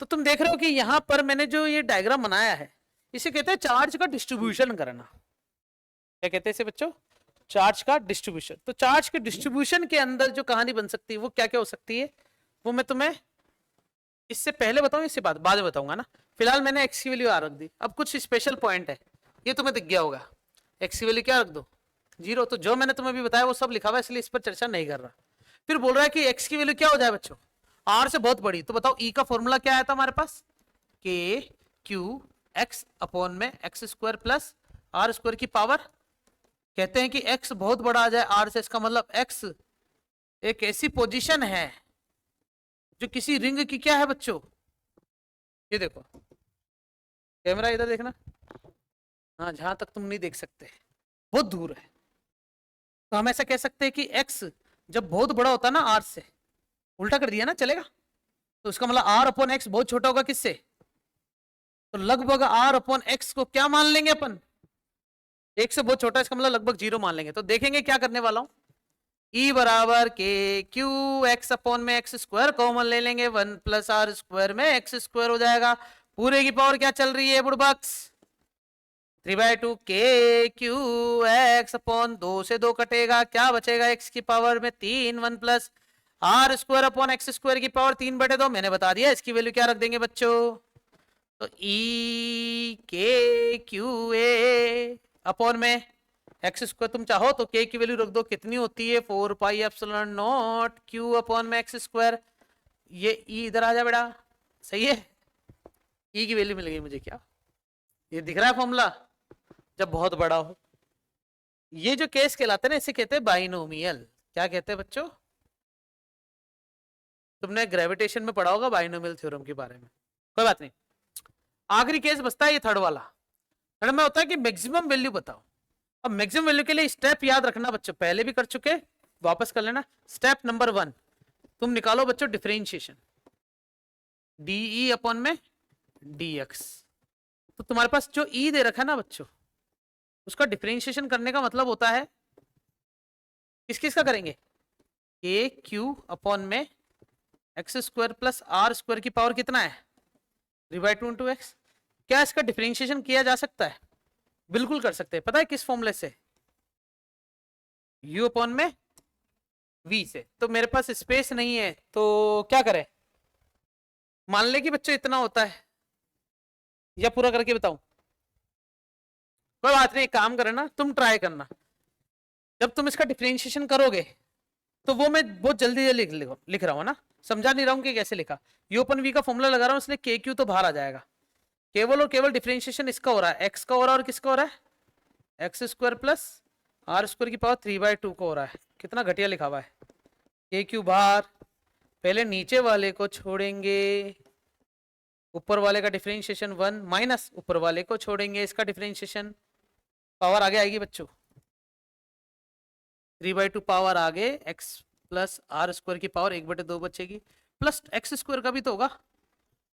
तो तुम देख रहे हो कि यहां पर मैंने जो ये डायग्राम बनाया है इसे कहते हैं चार्ज का डिस्ट्रीब्यूशन करना। क्या कहते हैं इसे बच्चों? चार्ज का डिस्ट्रीब्यूशन। तो चार्ज के डिस्ट्रीब्यूशन के अंदर जो कहानी बन सकती है वो क्या क्या हो सकती है, वो मैं तुम्हें इससे पहले बताऊं, इससे बाद में बताऊंगा ना। फिलहाल मैंने एक्स की वैल्यू आ रख दी, अब कुछ स्पेशल पॉइंट है, ये तुम्हें दिख गया होगा। एक्स की वैल्यू क्या रख दो, जीरो। तो जो मैंने तुम्हें भी बताया वो सब लिखा हुआ है, इसलिए इस पर चर्चा नहीं कर रहा। फिर बोल रहा है कि एक्स की वैल्यू क्या हो जाए बच्चों, आर से बहुत बड़ी। तो बताओ ई का फॉर्मूला क्या आया था हमारे पास, के क्यू एक्स अपॉन में x square plus r square की पावर। कहते हैं कि एक्स बहुत बड़ा आ जाए आर से, इसका मतलब एक्स एक ऐसी पोजीशन है जो किसी रिंग की क्या है बच्चों, ये देखो कैमरा इधर देखना, हाँ जहां तक तुम नहीं देख सकते बहुत दूर है। तो हम ऐसा कह सकते हैं कि x जब बहुत बड़ा होता है ना r से, उल्टा कर दिया ना चलेगा, तो इसका मतलब r अपॉन एक्स बहुत छोटा होगा किससे, तो लगभग r अपॉन एक्स को क्या मान लेंगे अपन, एक से बहुत छोटा, इसका मतलब लगभग जीरो मान लेंगे। तो देखेंगे क्या करने वाला हूं, E बराबर के क्यू एक्स अपॉन में एक्स स्क्वायर कॉमन ले लेंगे, 1 प्लस आर स्क्वायर में एक्स स्क्वायर हो जाएगा, पूरे की पावर क्या चल रही है बुड़बक्स, 3/2 के क्यू एक्स अपॉन 2 से 2 कटेगा, क्या बचेगा एक्स की पावर में 3, 1 plus r square upon x square की पावर 3/2। मैंने बता दिया इसकी वैल्यू क्या रख देंगे बच्चों, तो ई के क्यू ए अपॉन में एक्स स्क्वायर, तुम चाहो तो के की वैल्यू रख दो, कितनी होती है 4 pi epsilon not Q upon में एक्स स्क्वायर। ये ई इधर आ जा बेटा, सही है, ई की वैल्यू मिल गई मुझे, क्या ये दिख रहा है फॉर्मूला, जब बहुत बड़ा हो। ये जो केस कहलाते हैं ना इसे कहते हैं बाइनोमियल। क्या कहते हैं बच्चों, तुमने ग्रेविटेशन में पढ़ा होगा बाइनोमियल थ्योरम के बारे में, कोई बात नहीं। आखिरी केस बचता है ये थर्ड वाला। थर्ड में होता है कि मैक्सिमम वैल्यू बताओ। अब मैक्सिमम वैल्यू के लिए स्टेप याद रखना बच्चों, पहले भी कर चुके, वापस कर लेना। स्टेप नंबर 1, तुम निकालो बच्चों डिफरेंशिएशन, डीई अपॉन में डीएक्स। तो तुम्हारे पास जो ई दे रखा है ना बच्चों, उसका डिफरेंशिएशन करने का मतलब होता है, किस किस का करेंगे, के क्यू अपॉन में x square plus r square की पावर कितना है, 3/2 इंटू एक्स। क्या इसका डिफरेंशिएशन किया जा सकता है, बिल्कुल कर सकते हैं, पता है किस फॉर्मूले से, u अपॉन में v से। तो मेरे पास स्पेस नहीं है तो क्या करें, मान ले कि बच्चों इतना होता है, या पूरा करके बताऊं, कोई बात नहीं, काम करे ना, तुम ट्राई करना, जब तुम इसका डिफरेंशिएशन करोगे तो वो मैं बहुत जल्दी लिख रहा हूँ ना, समझा नहीं रहा हूँ कि कैसे लिखा। यू अपन वी का फॉर्मूला लगा रहा हूँ, इसलिए के क्यू तो बाहर आ जाएगा, केवल और केवल डिफरेंशिएशन इसका हो रहा है, एक्स का हो रहा है और किसका हो रहा है, x square plus r square की पावर 3/2 का हो रहा है। कितना घटिया लिखा हुआ है, के क्यू बाहर, पहले नीचे वाले को छोड़ेंगे, ऊपर वाले का डिफरेंशिएशन 1 माइनस ऊपर वाले को छोड़ेंगे, इसका डिफरेंशिएशन, पावर आगे आएगी बच्चों, 3/2 पावर आगे एक्स प्लस आर स्क्वायर की पावर 1/2 बचेगी, प्लस एक्स स्क्वायर का भी तो होगा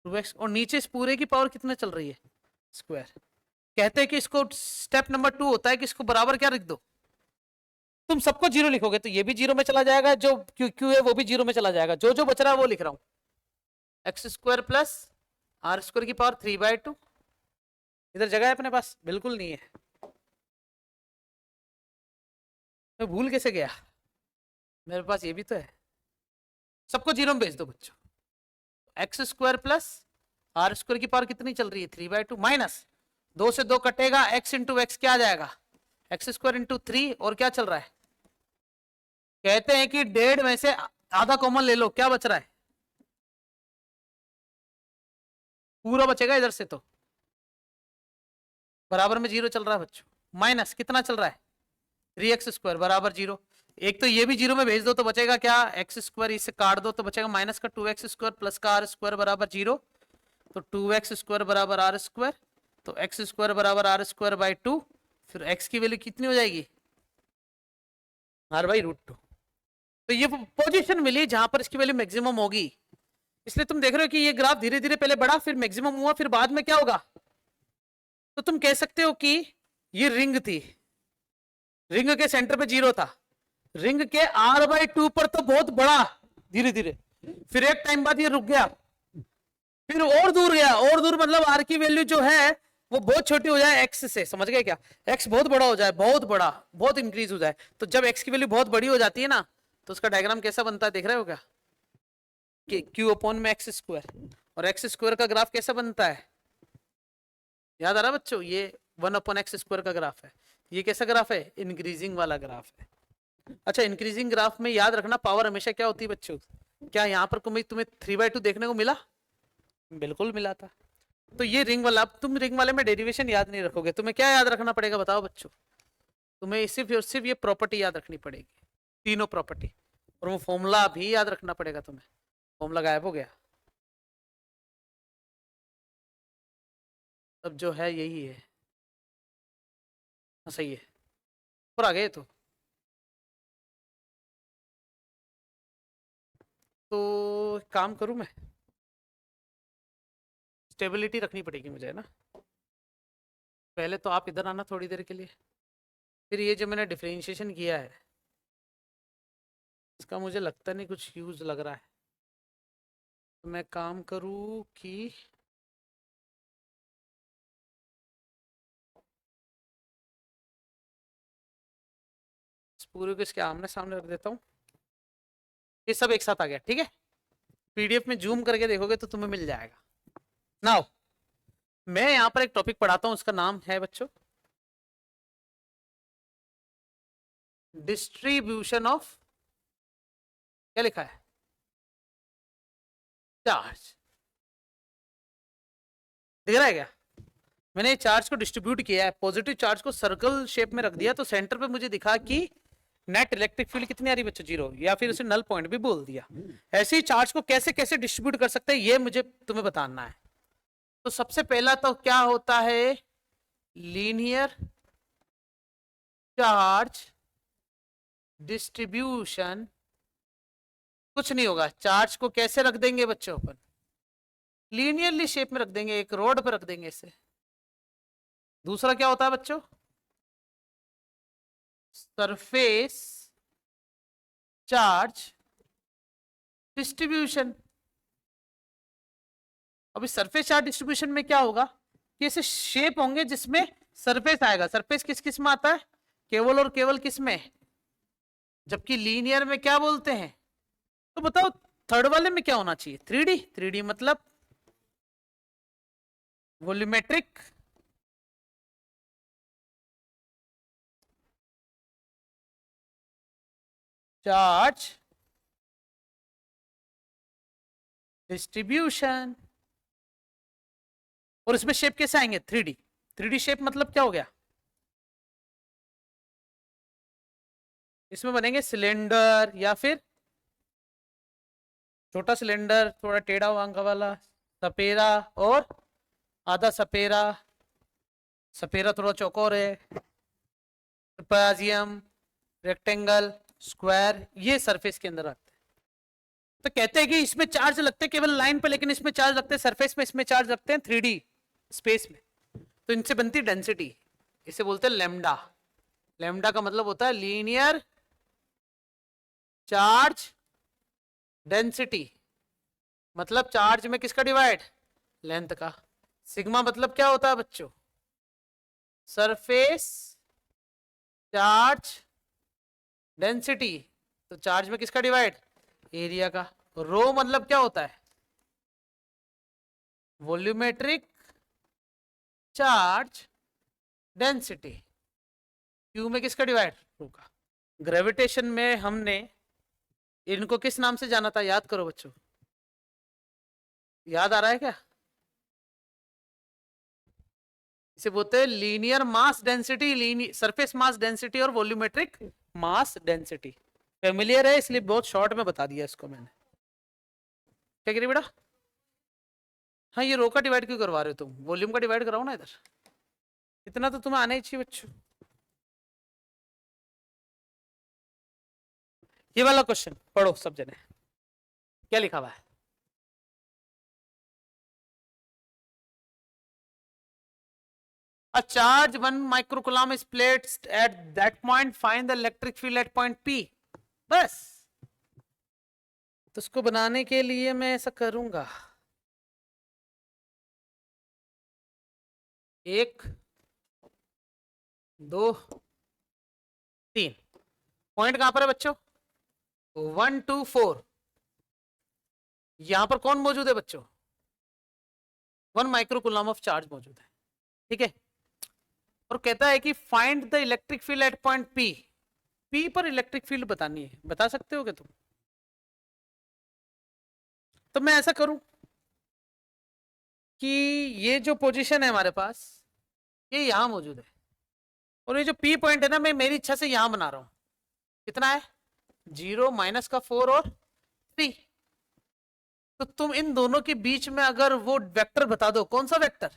2x, और नीचे इस पूरे की पावर कितना चल रही है, स्क्वायर। कहते हैं कि इसको स्टेप नंबर 2 होता है कि इसको बराबर क्या लिख दो, तुम सबको जीरो लिखोगे तो ये भी जीरो में चला जाएगा, जो क्यू क्यू है वो भी जीरो में चला जाएगा, जो जो बच रहा है वो लिख रहा हूं, x square plus r square की पावर 3/2। इधर जगह है अपने पास, बिल्कुल नहीं है, मैं भूल कैसे गया, मेरे पास ये भी तो है। सबको जीरो में भेज दो बच्चों। X square plus r square की पावर कितनी चल रही है 3/2 माइनस 2 से 2 कटेगा, एक्स इंटू एक्स क्या आ जाएगा एक्स स्क्वायर इंटू 3, और क्या चल रहा है, कहते हैं कि 1.5 में से आधा कॉमन ले लो, क्या बच रहा है, पूरा बचेगा इधर से, तो बराबर में जीरो चल रहा है बच्चों, माइनस कितना चल रहा है 3x स्क्वायर बराबर जीरो। एक तो ये भी जीरो में भेज दो तो बचेगा क्या, एक्स स्क्वायर इससे काट दो तो बचेगा माइनस का 2x स्क्वायर प्लस का आर स्क्वायर बराबर जीरो, तो 2x स्क्वायर बराबर आर स्क्वायर, तो एक्स स्क्वायर बराबर आर स्क्वायर बाई 2, फिर x की वैल्यू कितनी हो जाएगी r/√2। तो ये पोजीशन मिली जहां पर इसकी वैल्यू मैक्सिमम होगी, इसलिए तुम देख रहे हो कि ये ग्राफ धीरे धीरे पहले बढ़ा, फिर मैक्सिमम हुआ, फिर बाद में क्या होगा, तो तुम कह सकते हो कि ये रिंग थी, रिंग के सेंटर पे जीरो था, रिंग के r/2 पर तो बहुत बड़ा धीरे धीरे, फिर एक टाइम बाद ये रुक गया, फिर और दूर गया, और दूर मतलब r की वैल्यू जो है वो बहुत छोटी हो जाए x से, समझ गए क्या, x बहुत बड़ा हो जाए, बहुत बड़ा, बहुत इंक्रीज हो जाए, तो जब x की वैल्यू बहुत बड़ी हो जाती है ना, तो उसका डायग्राम कैसा बनता है देख रहे हो क्या, कि q अपॉन में एक्स स्क्वायर, और एक्स स्क्वायर का ग्राफ कैसा बनता है, याद आ रहा बच्चों, ये 1/x² का ग्राफ है, ये कैसा ग्राफ है, इंक्रीजिंग वाला ग्राफ है। अच्छा, इंक्रीजिंग ग्राफ में याद रखना पावर हमेशा क्या होती है बच्चों, क्या यहाँ पर तुम्हें 3/2 देखने को मिला, बिल्कुल मिला था। तो ये रिंग वाला, अब तुम रिंग वाले में डेरिवेशन याद नहीं रखोगे, तुम्हें क्या याद रखना पड़ेगा बताओ बच्चों, तुम्हें सिर्फ और सिर्फ ये प्रॉपर्टी याद रखनी पड़ेगी, तीनों प्रॉपर्टी, और वो फॉर्मूला भी याद रखना पड़ेगा तुम्हें, फॉर्मूला गायब हो गया, अब जो है यही है, हाँ सही है, और आ गए तो काम करूं मैं, स्टेबिलिटी रखनी पड़ेगी मुझे ना, पहले तो आप इधर आना थोड़ी देर के लिए, फिर ये जो मैंने डिफरेंशिएशन किया है इसका मुझे लगता नहीं कुछ यूज लग रहा है, तो मैं काम करूं कि इस पूरे को इसके आमने सामने रख देता हूँ, ये सब एक साथ आ गया, ठीक है, पीडीएफ में जूम करके देखोगे तो तुम्हें मिल जाएगा। नाउ मैं यहाँ पर एक टॉपिक पढ़ाता हूँ, उसका नाम है बच्चों डिस्ट्रीब्यूशन ऑफ, क्या लिखा है, चार्ज, दिख रहा है क्या, मैंने चार्ज को डिस्ट्रीब्यूट किया है, पॉजिटिव चार्ज को सर्कल शेप में रख दिया, तो सेंटर पे मुझे दिखा कि नेट इलेक्ट्रिक फील्ड कितनी आ रही बच्चों, जीरो, या फिर उसे नल पॉइंट भी बोल दिया। ऐसे ही चार्ज को कैसे कैसे डिस्ट्रीब्यूट कर सकते हैं ये मुझे तुम्हें बताना है। तो सबसे पहला तो क्या होता है, लीनियर चार्ज डिस्ट्रीब्यूशन, कुछ नहीं होगा, चार्ज को कैसे रख देंगे बच्चों अपन, लीनियरली शेप में रख देंगे, एक रोड पर रख देंगे इसे। दूसरा क्या होता है बच्चों, सरफेस चार्ज डिस्ट्रीब्यूशन। अभी सरफेस चार्ज डिस्ट्रीब्यूशन में क्या होगा कि ऐसे शेप होंगे जिसमें सरफेस आएगा, सरफेस किस किस में आता है, केवल और केवल किस में, जबकि लीनियर में क्या बोलते हैं, तो बताओ थर्ड वाले में क्या होना चाहिए, 3D, 3D मतलब वॉल्यूमेट्रिक चार्ज डिस्ट्रीब्यूशन, और इसमें शेप कैसे आएंगे, 3D, 3D शेप मतलब क्या हो गया, इसमें बनेंगे सिलेंडर, या फिर छोटा सिलेंडर थोड़ा टेढ़ा वांगा वाला, सपेरा और आधा सपेरा, सपेरा थोड़ा चौकोर है, ट्रापेजियम, रेक्टेंगल, स्क्वायर, ये सरफेस के अंदर आते हैं। तो कहते हैं कि इसमें चार्ज लगते हैं केवल लाइन पे, लेकिन इसमें चार्ज लगते हैं सरफेस में, इसमें चार्ज लगते हैं 3D स्पेस में, तो इनसे बनती डेंसिटी, इसे बोलते हैं लैम्डा। लैम्डा का मतलब होता है लीनियर चार्ज डेंसिटी, मतलब चार्ज में किसका डिवाइड, लेंथ का। सिग्मा मतलब क्या होता है बच्चों, सरफेस चार्ज डेंसिटी, तो चार्ज में किसका डिवाइड, एरिया का। रो मतलब क्या होता है, वॉल्यूमेट्रिक चार्ज डेंसिटी। क्यू में किसका डिवाइड, रो का। ग्रेविटेशन में हमने इनको किस नाम से जाना था, याद करो बच्चों, याद आ रहा है क्या? इसे बोलते हैं linear mass density, surface mass density और वॉल्यूमेट्रिक मास डेंसिटी। फेमिलियर है इसलिए बहुत शॉर्ट में बता दिया इसको मैंने। क्या कह रही बेटा? हाँ, ये रो का डिवाइड क्यों करवा रहे हो तुम, वॉल्यूम का डिवाइड कराओ ना इधर, इतना तो तुम्हें आना ही चाहिए बच्चों। ये वाला क्वेश्चन पढ़ो सब जने, क्या लिखा हुआ है। A charge 1 microcoulomb is placed at that point. Find the electric field at point P. बस, तो उसको बनाने के लिए मैं ऐसा करूंगा, एक, दो, तीन। पॉइंट कहां पर है बच्चों, 1 2 4। यहां पर कौन मौजूद है बच्चों, 1 माइक्रोकूलम ऑफ चार्ज मौजूद है, ठीक है। और कहता है कि find the electric field at point P. P पर इलेक्ट्रिक फील्ड बतानी है, बता सकते हो क्या तुम? तो मैं ऐसा करूं कि ये जो पोजीशन है हमारे पास, ये यहां मौजूद है, और ये जो पी पॉइंट है ना, मैं मेरी इच्छा से यहां बना रहा हूं। कितना है, 0 माइनस का 4 और 3। तो तुम इन दोनों के बीच में अगर वो वेक्टर बता दो, कौन सा वेक्टर,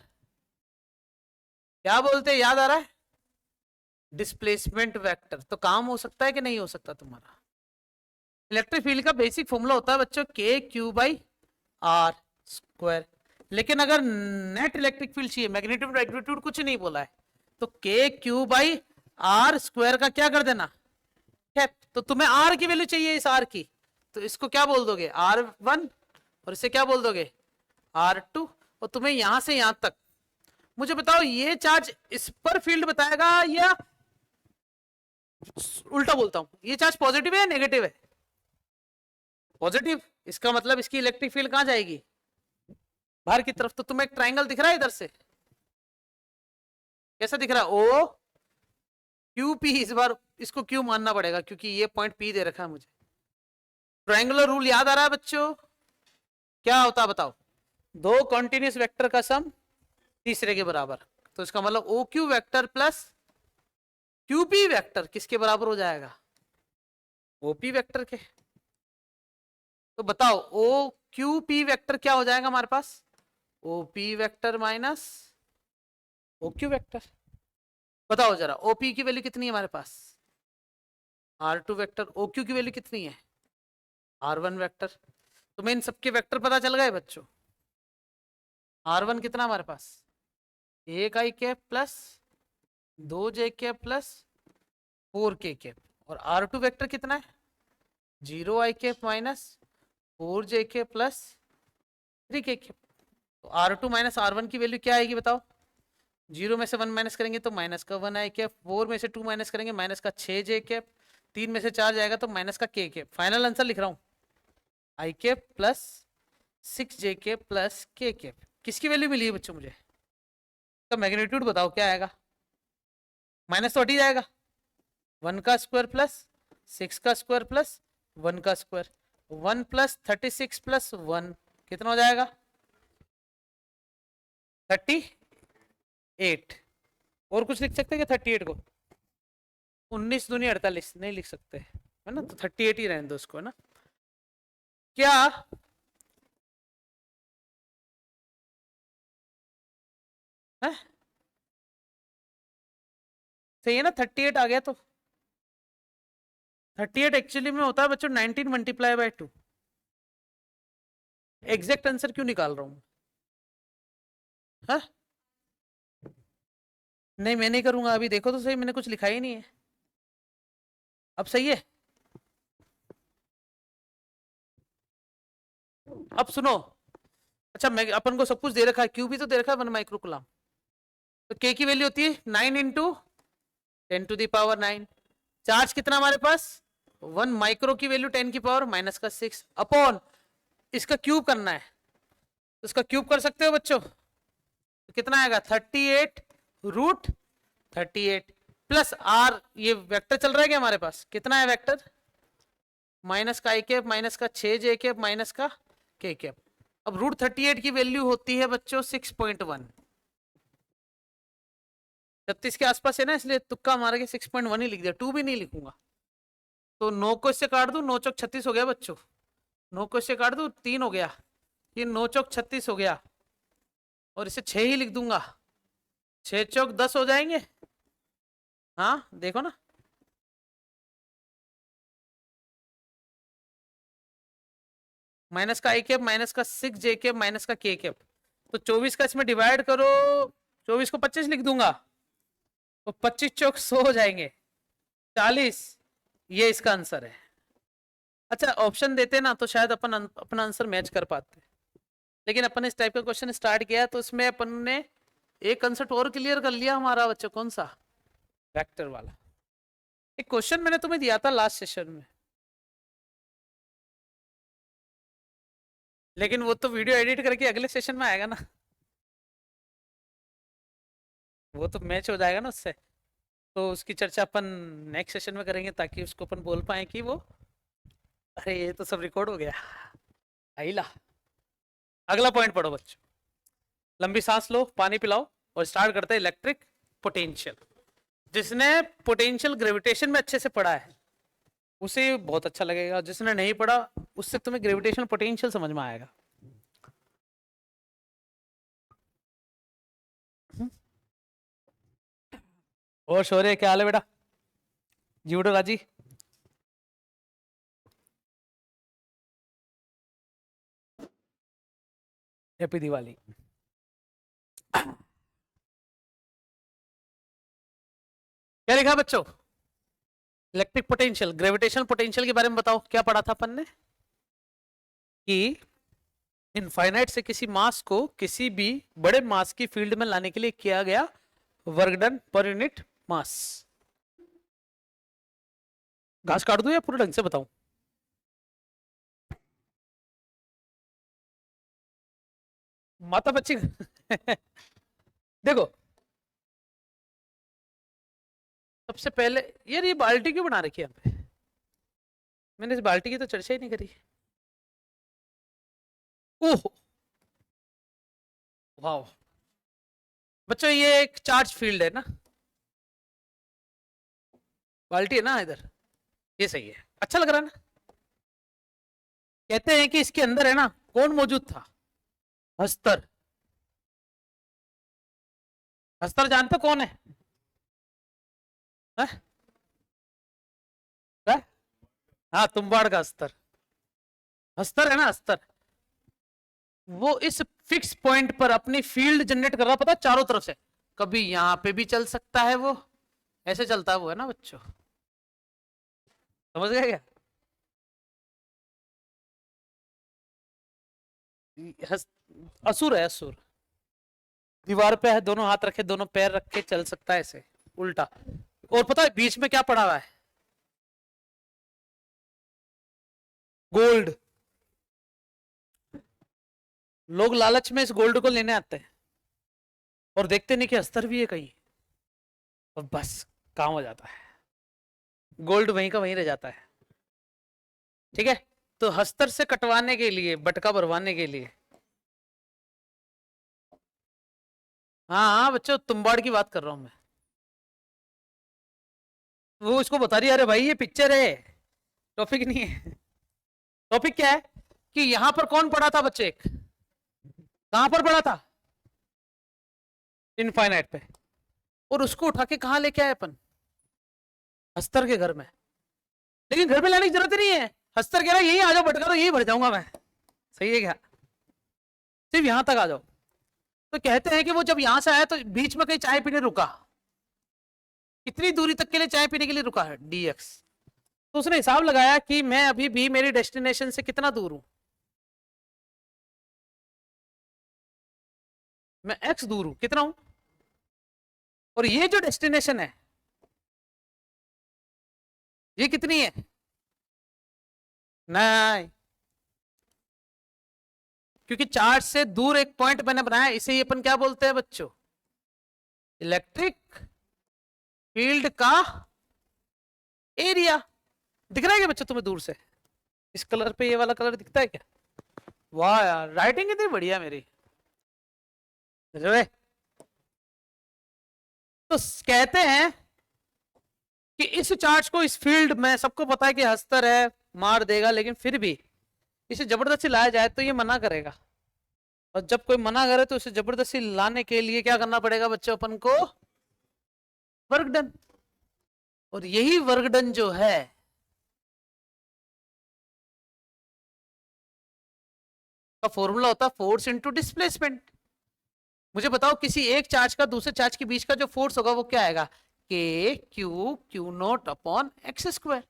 क्या बोलते हैं, याद आ रहा है, डिस्प्लेसमेंट वेक्टर। तो काम हो सकता है कि नहीं हो सकता तुम्हारा? इलेक्ट्रिक फील्ड का बेसिक फॉर्मूला होता है बच्चों के क्यू बाई आर स्क्वायर। लेकिन अगर नेट इलेक्ट्रिक फील्ड चाहिए, मैग्नीट्यूड मैग्नीट्यूड कुछ नहीं बोला है, तो के क्यू बाई आर स्क्वायर का क्या कर देना, कैप। तो तुम्हें आर की वैल्यू चाहिए इस आर की, तो इसको क्या बोल दोगे, R1, और इसे क्या बोल दोगे, R2। और तुम्हें यहां से यहां तक, मुझे बताओ ये चार्ज इस पर फील्ड बताएगा, या उल्टा बोलता हूं, ये चार्ज पॉजिटिव है या नेगेटिव है, पॉजिटिव। इसका मतलब इसकी इलेक्ट्रिक फील्ड कहां जाएगी, बाहर की तरफ। तो तुम्हें एक ट्राइंगल दिख रहा है इधर से, कैसा दिख रहा है, ओ क्यू पी। इस बार इसको क्यू मानना पड़ेगा क्योंकि ये पॉइंट पी दे रखा है मुझे। ट्राइंगुलर रूल याद आ रहा है बच्चों, क्या होता है बताओ, दो कॉन्टिन्यूस वेक्टर का सम तीसरे के बराबर। तो इसका मतलब O Q vector plus q P vector किसके बराबर हो जाएगा, ओपी वेक्टर के। तो बताओ ओ क्यू पी वेक्टर क्या हो जाएगा हमारे पास, OP vector minus O Q vector. बताओ जरा, ओपी की वैल्यू कितनी है हमारे पास, R2 वेक्टर। ओ क्यू की वैल्यू कितनी है, R1 वेक्टर। तो मैं इन सबके वेक्टर पता चल गए बच्चों। R1 कितना हमारे पास, 1 आई कैप प्लस 2 जे कैप प्लस 4 के कैप। और R2 वेक्टर कितना है, 0 आई कैप माइनस 4 जे कैप प्लस 3 के कैप। तो R2 माइनस R1 की वैल्यू क्या आएगी बताओ, 0 में से 1 माइनस करेंगे तो माइनस का 1 आई कैप, 4 में से 2 माइनस करेंगे माइनस का 6 जे कैप, 3 में से 4 जाएगा तो माइनस का के कैप। फाइनल आंसर लिख रहा हूं, आई कैप प्लस 6 जे कैप प्लस के कैप। किसकी वैल्यू मिली है बच्चों मुझे, तो मैग्नीट्यूड बताओ क्या आएगा, माइनस तो हट ही जाएगा, 1 का स्क्वायर प्लस 6 का स्क्वायर प्लस 1 का स्क्वायर, 1 प्लस 36 प्लस 1 कितना हो जाएगा, 38। और कुछ लिख सकते हैं क्या 38 को, 19 दूनी 48 नहीं लिख सकते है ना, तो 38 ही रहने दो उसको, है ना। क्या है, सही है ना, 38 आ गया। तो 38 एक्चुअली में होता है बच्चों 19 मल्टीप्लाई बाय 2। एग्जैक्ट आंसर क्यों निकाल रहा हूं, हाँ नहीं मैं नहीं करूंगा अभी, देखो तो सही, मैंने कुछ लिखा ही नहीं है। अब सही है, अब सुनो। अच्छा, मैं अपन को सब कुछ दे रखा है, क्यू भी तो दे रखा है 1 माइक्रोकूलम। तो के की वैल्यू होती है 9 into 10 to the power 9। Charge कितना हमारे पास 1 माइक्रो की वैल्यू 10 की पावर माइनस का 6 अपॉन इसका क्यूब करना है, तो इसका क्यूब कर सकते हो बच्चों, तो कितना आएगा 38 रूट 38 प्लस आर, ये वेक्टर चल रहा है क्या हमारे पास, कितना है वेक्टर, माइनस का आई कैप माइनस का 6 जे कैप माइनस का के कैप। अब रूट 38 की वैल्यू होती है बच्चों 6.1, 36 के आसपास है ना, इसलिए तुक्का मार के 6.1 ही लिख दिया, 2 भी नहीं लिखूंगा। तो 9 को इससे काट दू, 9 चौक 36 हो गया बच्चों, 9 को इससे काट दू 3 हो गया, ये 9 चौक 36 हो गया, और इसे 6 ही लिख दूंगा, 6 चौक 10 हो जाएंगे। हाँ देखो ना, माइनस का आई कैप माइनस का 6 जे कैप माइनस का के कैप, तो 24 का इसमें डिवाइड करो, 24 को 25 लिख दूंगा, तो 25 चौक 100 हो जाएंगे, 40, ये इसका आंसर है। अच्छा ऑप्शन देते ना तो शायद अपन अपना आंसर मैच कर पाते, लेकिन अपन इस टाइप का क्वेश्चन स्टार्ट किया तो इसमें अपन ने एक कंसेप्ट और क्लियर कर लिया हमारा बच्चों, कौन सा, वेक्टर वाला। एक क्वेश्चन मैंने तुम्हें दिया था लास्ट सेशन में, लेकिन वो तो वीडियो एडिट करके अगले सेशन में आएगा ना, वो तो मैच हो जाएगा ना उससे, तो उसकी चर्चा अपन नेक्स्ट सेशन में करेंगे ताकि उसको अपन बोल पाए कि वो, अरे ये तो सब रिकॉर्ड हो गया। आइला अगला पॉइंट पढ़ो बच्चों, लंबी सांस लो, पानी पिलाओ, और स्टार्ट करते हैं इलेक्ट्रिक पोटेंशियल। जिसने पोटेंशियल ग्रेविटेशन में अच्छे से पढ़ा है उसे बहुत अच्छा लगेगा, जिसने नहीं पढ़ा उससे तुम्हें ग्रेविटेशनल पोटेंशियल समझ में आएगा। और शौर्य क्या हाल है बेटा, जीवड़ो राजी, हैप्पी दिवाली। क्या लिखा बच्चों, इलेक्ट्रिक पोटेंशियल, ग्रेविटेशनल पोटेंशियल के बारे में बताओ, क्या पढ़ा था अपन ने कि इनफाइनाइट से किसी मास को किसी भी बड़े मास की फील्ड में लाने के लिए किया गया work done per unit mass. घास काट दूं या पूरे ढंग से बताऊं, माता बच्ची देखो सबसे पहले, यार ये बाल्टी क्यों बना रखी है यहाँ पे, मैंने इस बाल्टी की तो चर्चा ही नहीं करी। ओह वाह बच्चों, ये एक चार्ज फील्ड है ना, बाल्टी है ना इधर, ये सही है, अच्छा लग रहा है ना। कहते हैं कि इसके अंदर है ना कौन मौजूद था, हस्तर। हस्तर जानते कौन है, है? है? हाँ तुम्बाड़ का हस्तर, हस्तर है ना हस्तर, वो इस फिक्स पॉइंट पर अपनी फील्ड जनरेट कर रहा, पता चारों तरफ से, कभी यहां पे भी चल सकता है वो, ऐसे चलता है वो, है ना बच्चों, समझ गए क्या, हस, असुर है असुर, दीवार पे है, दोनों हाथ रखे दोनों पैर रख के चल सकता है ऐसे उल्टा। और पता है बीच में क्या पड़ा हुआ है, गोल्ड, लोग लालच में इस गोल्ड को लेने आते हैं और देखते नहीं कि अस्तर भी है कहीं, और बस काम हो जाता है, गोल्ड वहीं का वहीं रह जाता है। ठीक है, तो हस्तर से कटवाने के लिए, बटका भरवाने के लिए, हाँ हाँ बच्चों तुम्बाड़ की बात कर रहा हूं मैं, वो इसको बता रही है, अरे भाई ये पिक्चर है, टॉपिक नहीं है। टॉपिक क्या है कि यहां पर कौन पड़ा था बच्चे, एक कहां पर पड़ा था, इनफाइनाइट पे, और उसको उठा के कहां लेके आए अपन, हस्तर के घर में। लेकिन घर में लाने की जरूरत नहीं है, हस्तर कह रहा है यही आ जाओ बटका, तो यही भर जाऊंगा मैं, सही है क्या, सिर्फ यहां तक आ जाओ। तो कहते हैं कि वो जब यहां से आया तो बीच में कहीं चाय पीने रुका, कितनी दूरी तक के लिए चाय पीने के लिए रुका है, dx, तो उसने हिसाब लगाया कि मैं अभी भी मेरी डेस्टिनेशन से कितना दूर हूं, मैं x दूर हूं, कितना हूं, और ये जो डेस्टिनेशन है ये कितनी है, नहीं, क्योंकि चार्ज से दूर एक पॉइंट मैंने बनाया, इसे ही अपन क्या बोलते हैं बच्चों? इलेक्ट्रिक फील्ड का एरिया। दिख रहा है क्या बच्चों तुम्हें दूर से? इस कलर पे ये वाला कलर दिखता है क्या? वाह यार, राइटिंग कितनी बढ़िया मेरी। तो कहते हैं कि इस चार्ज को इस फील्ड में, सबको पता है कि हस्तर है, मार देगा, लेकिन फिर भी इसे जबरदस्ती लाया जाए तो ये मना करेगा। और जब कोई मना करे तो इसे जबरदस्ती लाने के लिए क्या करना पड़ेगा बच्चों अपन को? Work done. और यही वर्क डन जो है का फॉर्मूला होता है फोर्स इनटू डिस्प्लेसमेंट। मुझे बताओ किसी एक चार्ज का दूसरे चार्ज के बीच का जो फोर्स होगा वो क्या आएगा? के Q Q not upon x square.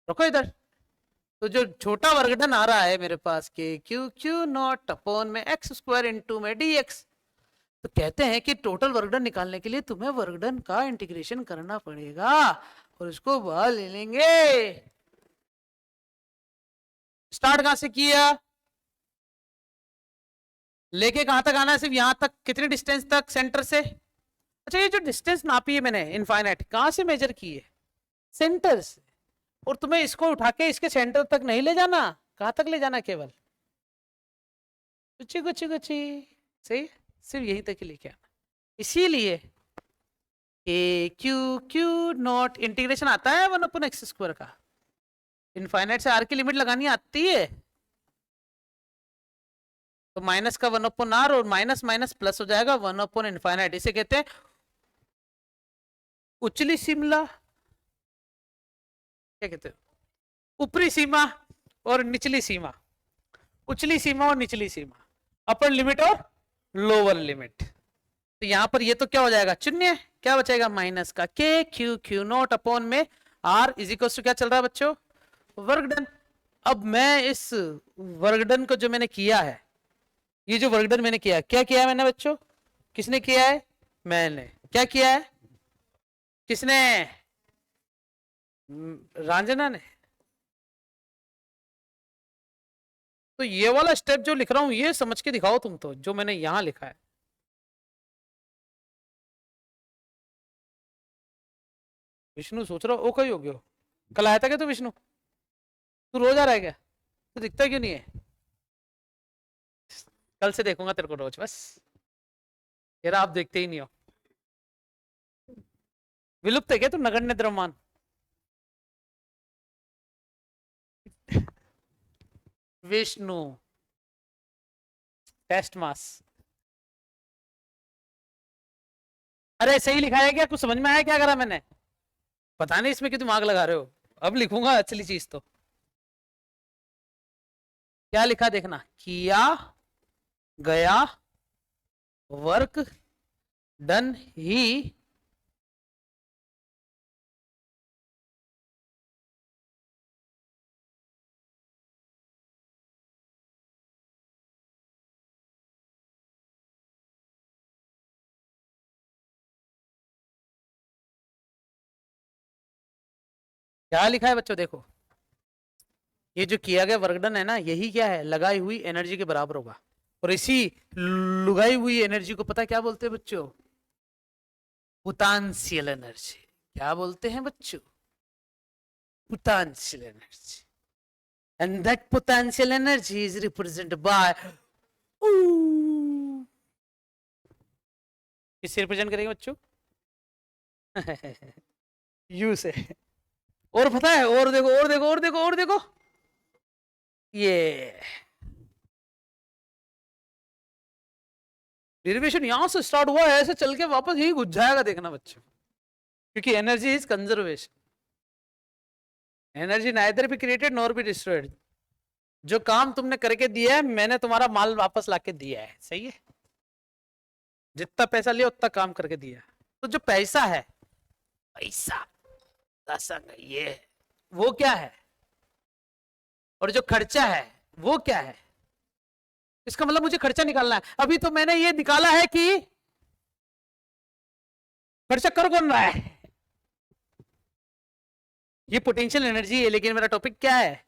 रखो इधर। तो जो छोटा वर्गडन आ रहा है मेरे पास, k Q Q not upon में एक्स स्क्वायर इंटू में डी एक्स। तो कहते हैं कि टोटल वर्गडन निकालने के लिए तुम्हें वर्गडन का इंटीग्रेशन करना पड़ेगा और इसको बाहर ले लेंगे। स्टार्ट कहां से किया? लेके कहां तक आना है? सिर्फ यहां तक। कितनी डिस्टेंस तक सेंटर से? अच्छा, ये जो डिस्टेंस नापी है मैंने इनफाइनाइट, कहां से मेजर की है? सेंटर से। और तुम्हें इसको उठा के इसके सेंटर तक नहीं ले जाना। कहां तक ले जाना? केवल कुछ कुछ कुछ सही, सिर्फ यहीं तक ही लेके आना। इसीलिए ए क्यू क्यू नॉट इंटीग्रेशन आता है 1/x² का। इनफाइनाइट से आर की लिमिट लगानी आती है तो माइनस का 1/r और माइनस माइनस प्लस हो जाएगा 1/इनफाइनाइट। इसे कहते हैं उचली सीमा, क्या कहते हैं? ऊपरी सीमा और निचली सीमा। उचली सीमा और निचली सीमा, अपर लिमिट और लोअर लिमिट। तो यहां पर ये तो क्या हो जाएगा? शून्य। क्या बचेगा? माइनस का के क्यू क्यू नॉट अपॉन में आर इज इक्वल टू क्या चल रहा है बच्चों? Work done. अब मैं इस वर्क डन को जो मैंने किया है, ये जो वर्क डन मैंने किया है, क्या किया है मैंने बच्चों? किसने किया है? मैंने। क्या किया है? किसने? रंजना ने। तो ये वाला स्टेप जो लिख रहा हूं ये समझ के दिखाओ तुम, तो जो मैंने यहां लिखा है। विष्णु सोच रहा हो कहीं हो गया? कल आया था क्या तू विष्णु? तू रोज आ रहा है क्या? तो दिखता क्यों नहीं है? कल से देखूंगा तेरे को रोज बस। यार आप देखते ही नहीं हो। विलुप्त है क्या तू नगण्य द्रव्यमान? विष्णु टेस्ट मास। अरे सही लिखा है क्या? कुछ समझ में आया क्या करा मैंने? पता नहीं इसमें क्यों दिमाग लगा रहे हो। अब लिखूंगा असली चीज तो। क्या लिखा देखना। किया गया वर्क डन ही क्या लिखा है बच्चों? देखो, ये जो किया गया वर्क डन है ना, यही क्या है? लगाई हुई एनर्जी के बराबर होगा। और इसी लगाई हुई एनर्जी को पता क्या बोलते हैं बच्चों? Potential energy. क्या बोलते हैं बच्चों? Potential energy. and that potential energy is represented by किससे रिप्रेजेंट करेंगे बच्चों? यू से। और पता है, और देखो और देखो और देखो और देखो, ये डेरिवेशन यहां से स्टार्ट हुआ है, ऐसे चल के वापस यही घुस जाएगा, देखना बच्चों। क्योंकि energy is conservation. Energy neither be created nor be destroyed. जो काम तुमने करके दिया है, मैंने तुम्हारा माल वापस लाके दिया है। सही है? जितना पैसा लिया उतना काम करके दिया। तो जो पैसा है, पैसा ये वो क्या है? और जो खर्चा है वो क्या है? इसका मतलब मुझे खर्चा निकालना है। अभी तो मैंने ये निकाला है कि खर्चा कर कौन रहा है। ये पोटेंशियल एनर्जी है, लेकिन मेरा टॉपिक क्या है?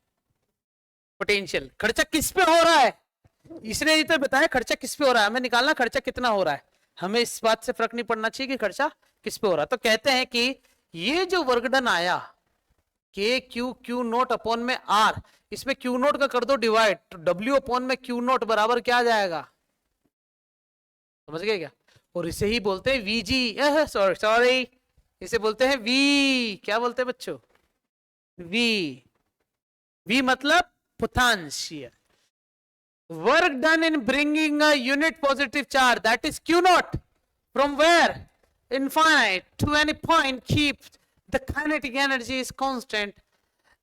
पोटेंशियल। खर्चा किस पे हो रहा है, इसने ये तो बताया खर्चा किस पे हो रहा है, हमें निकालना खर्चा कितना हो रहा है। हमें इस बात से फर्क नहीं पड़ना चाहिए कि खर्चा किस पे हो रहा है। तो कहते हैं कि ये जो वर्क डन आया के क्यू क्यू नोट अपॉन में आर, इसमें क्यू नोट का कर दो डिवाइड, तो डब्ल्यू अपॉन में क्यू नोट बराबर क्या आ जाएगा, समझ गए क्या। और इसे ही बोलते हैं वीजी, सॉरी सॉरी, इसे बोलते हैं वी, क्या बोलते हैं बच्चों, वी। वी मतलब potential. Work done in bringing a unit positive charge, that is q naught, from where, infinite to any point, keep the kinetic energy is constant,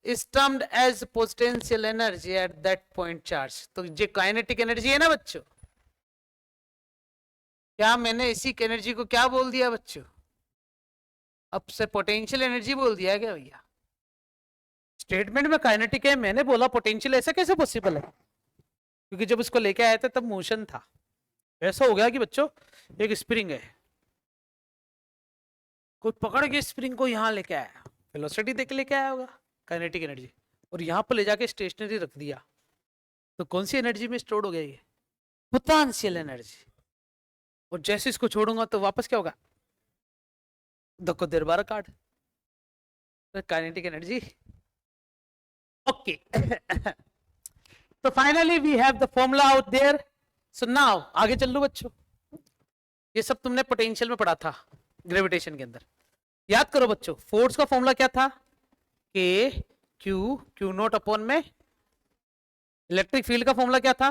is termed as potential energy at that point charge। तो ये kinetic energy है ना बच्चों, क्या मैंने इसी energy को क्या बोल दिया बच्चों, अब से पोटेंशियल एनर्जी बोल दिया क्या भैया। स्टेटमेंट में काइनेटिक है, मैंने बोला पोटेंशियल, ऐसा कैसे पॉसिबल है, क्योंकि जब इसको लेके आए थे तब मोशन था। ऐसा हो गया कि बच्चों एक स्प्रिंग है, कोई पकड़ के स्प्रिंग को यहाँ लेके आया, वेलोसिटी देख लेके आया होगा काइनेटिक एनर्जी, और यहाँ पर ले जाके स्टेशनरी रख दिया, तो कौन सी एनर्जी में स्टोर हो गया ये, पोटेंशियल एनर्जी। और जैसे इसको छोड़ूंगा तो वापस क्या होगा, धक्को देर बार काट, काइनेटिक एनर्जी। ओके तो finally we have the formula out there. So now आगे चल लो बच्चों, ये सब तुमने पोटेंशियल में पढ़ा था ग्रेविटेशन के अंदर, याद करो बच्चों। फोर्स का फॉर्मूला क्या था, के क्यू क्यू नोट अपॉन में, इलेक्ट्रिक फील्ड का फॉर्मूला क्या था,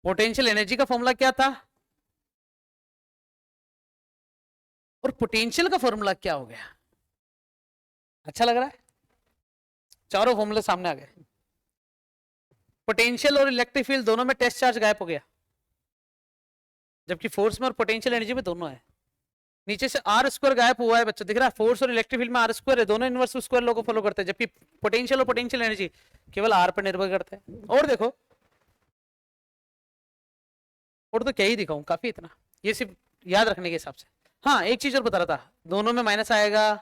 पोटेंशियल एनर्जी का फॉर्मूला क्या था, और पोटेंशियल का फॉर्मूला क्या हो गया। अच्छा लग रहा है, चारों फॉर्मूले सामने आ गए। पोटेंशियल और इलेक्ट्रिक फील्ड दोनों में टेस्ट चार्ज गायब हो गया, जबकि फोर्स में और पोटेंशियल एनर्जी में दोनों है। नीचे से आर स्क्वायर गायब हुआ है बच्चों, दिख रहा है, फोर्स और इलेक्ट्रिक फील्ड में आर स्क्वायर है, दोनों इनवर्स स्क्वायर लॉ को फॉलो करते हैं, जबकि पोटेंशियल और पोटेंशियल एनर्जी केवल आर पर निर्भर करते हैं। और देखो, और तो क्या ही दिखाऊं, काफी इतना, ये सिर्फ याद रखने के हिसाब से। हाँ एक चीज और बता रहा था, दोनों में माइनस आएगा,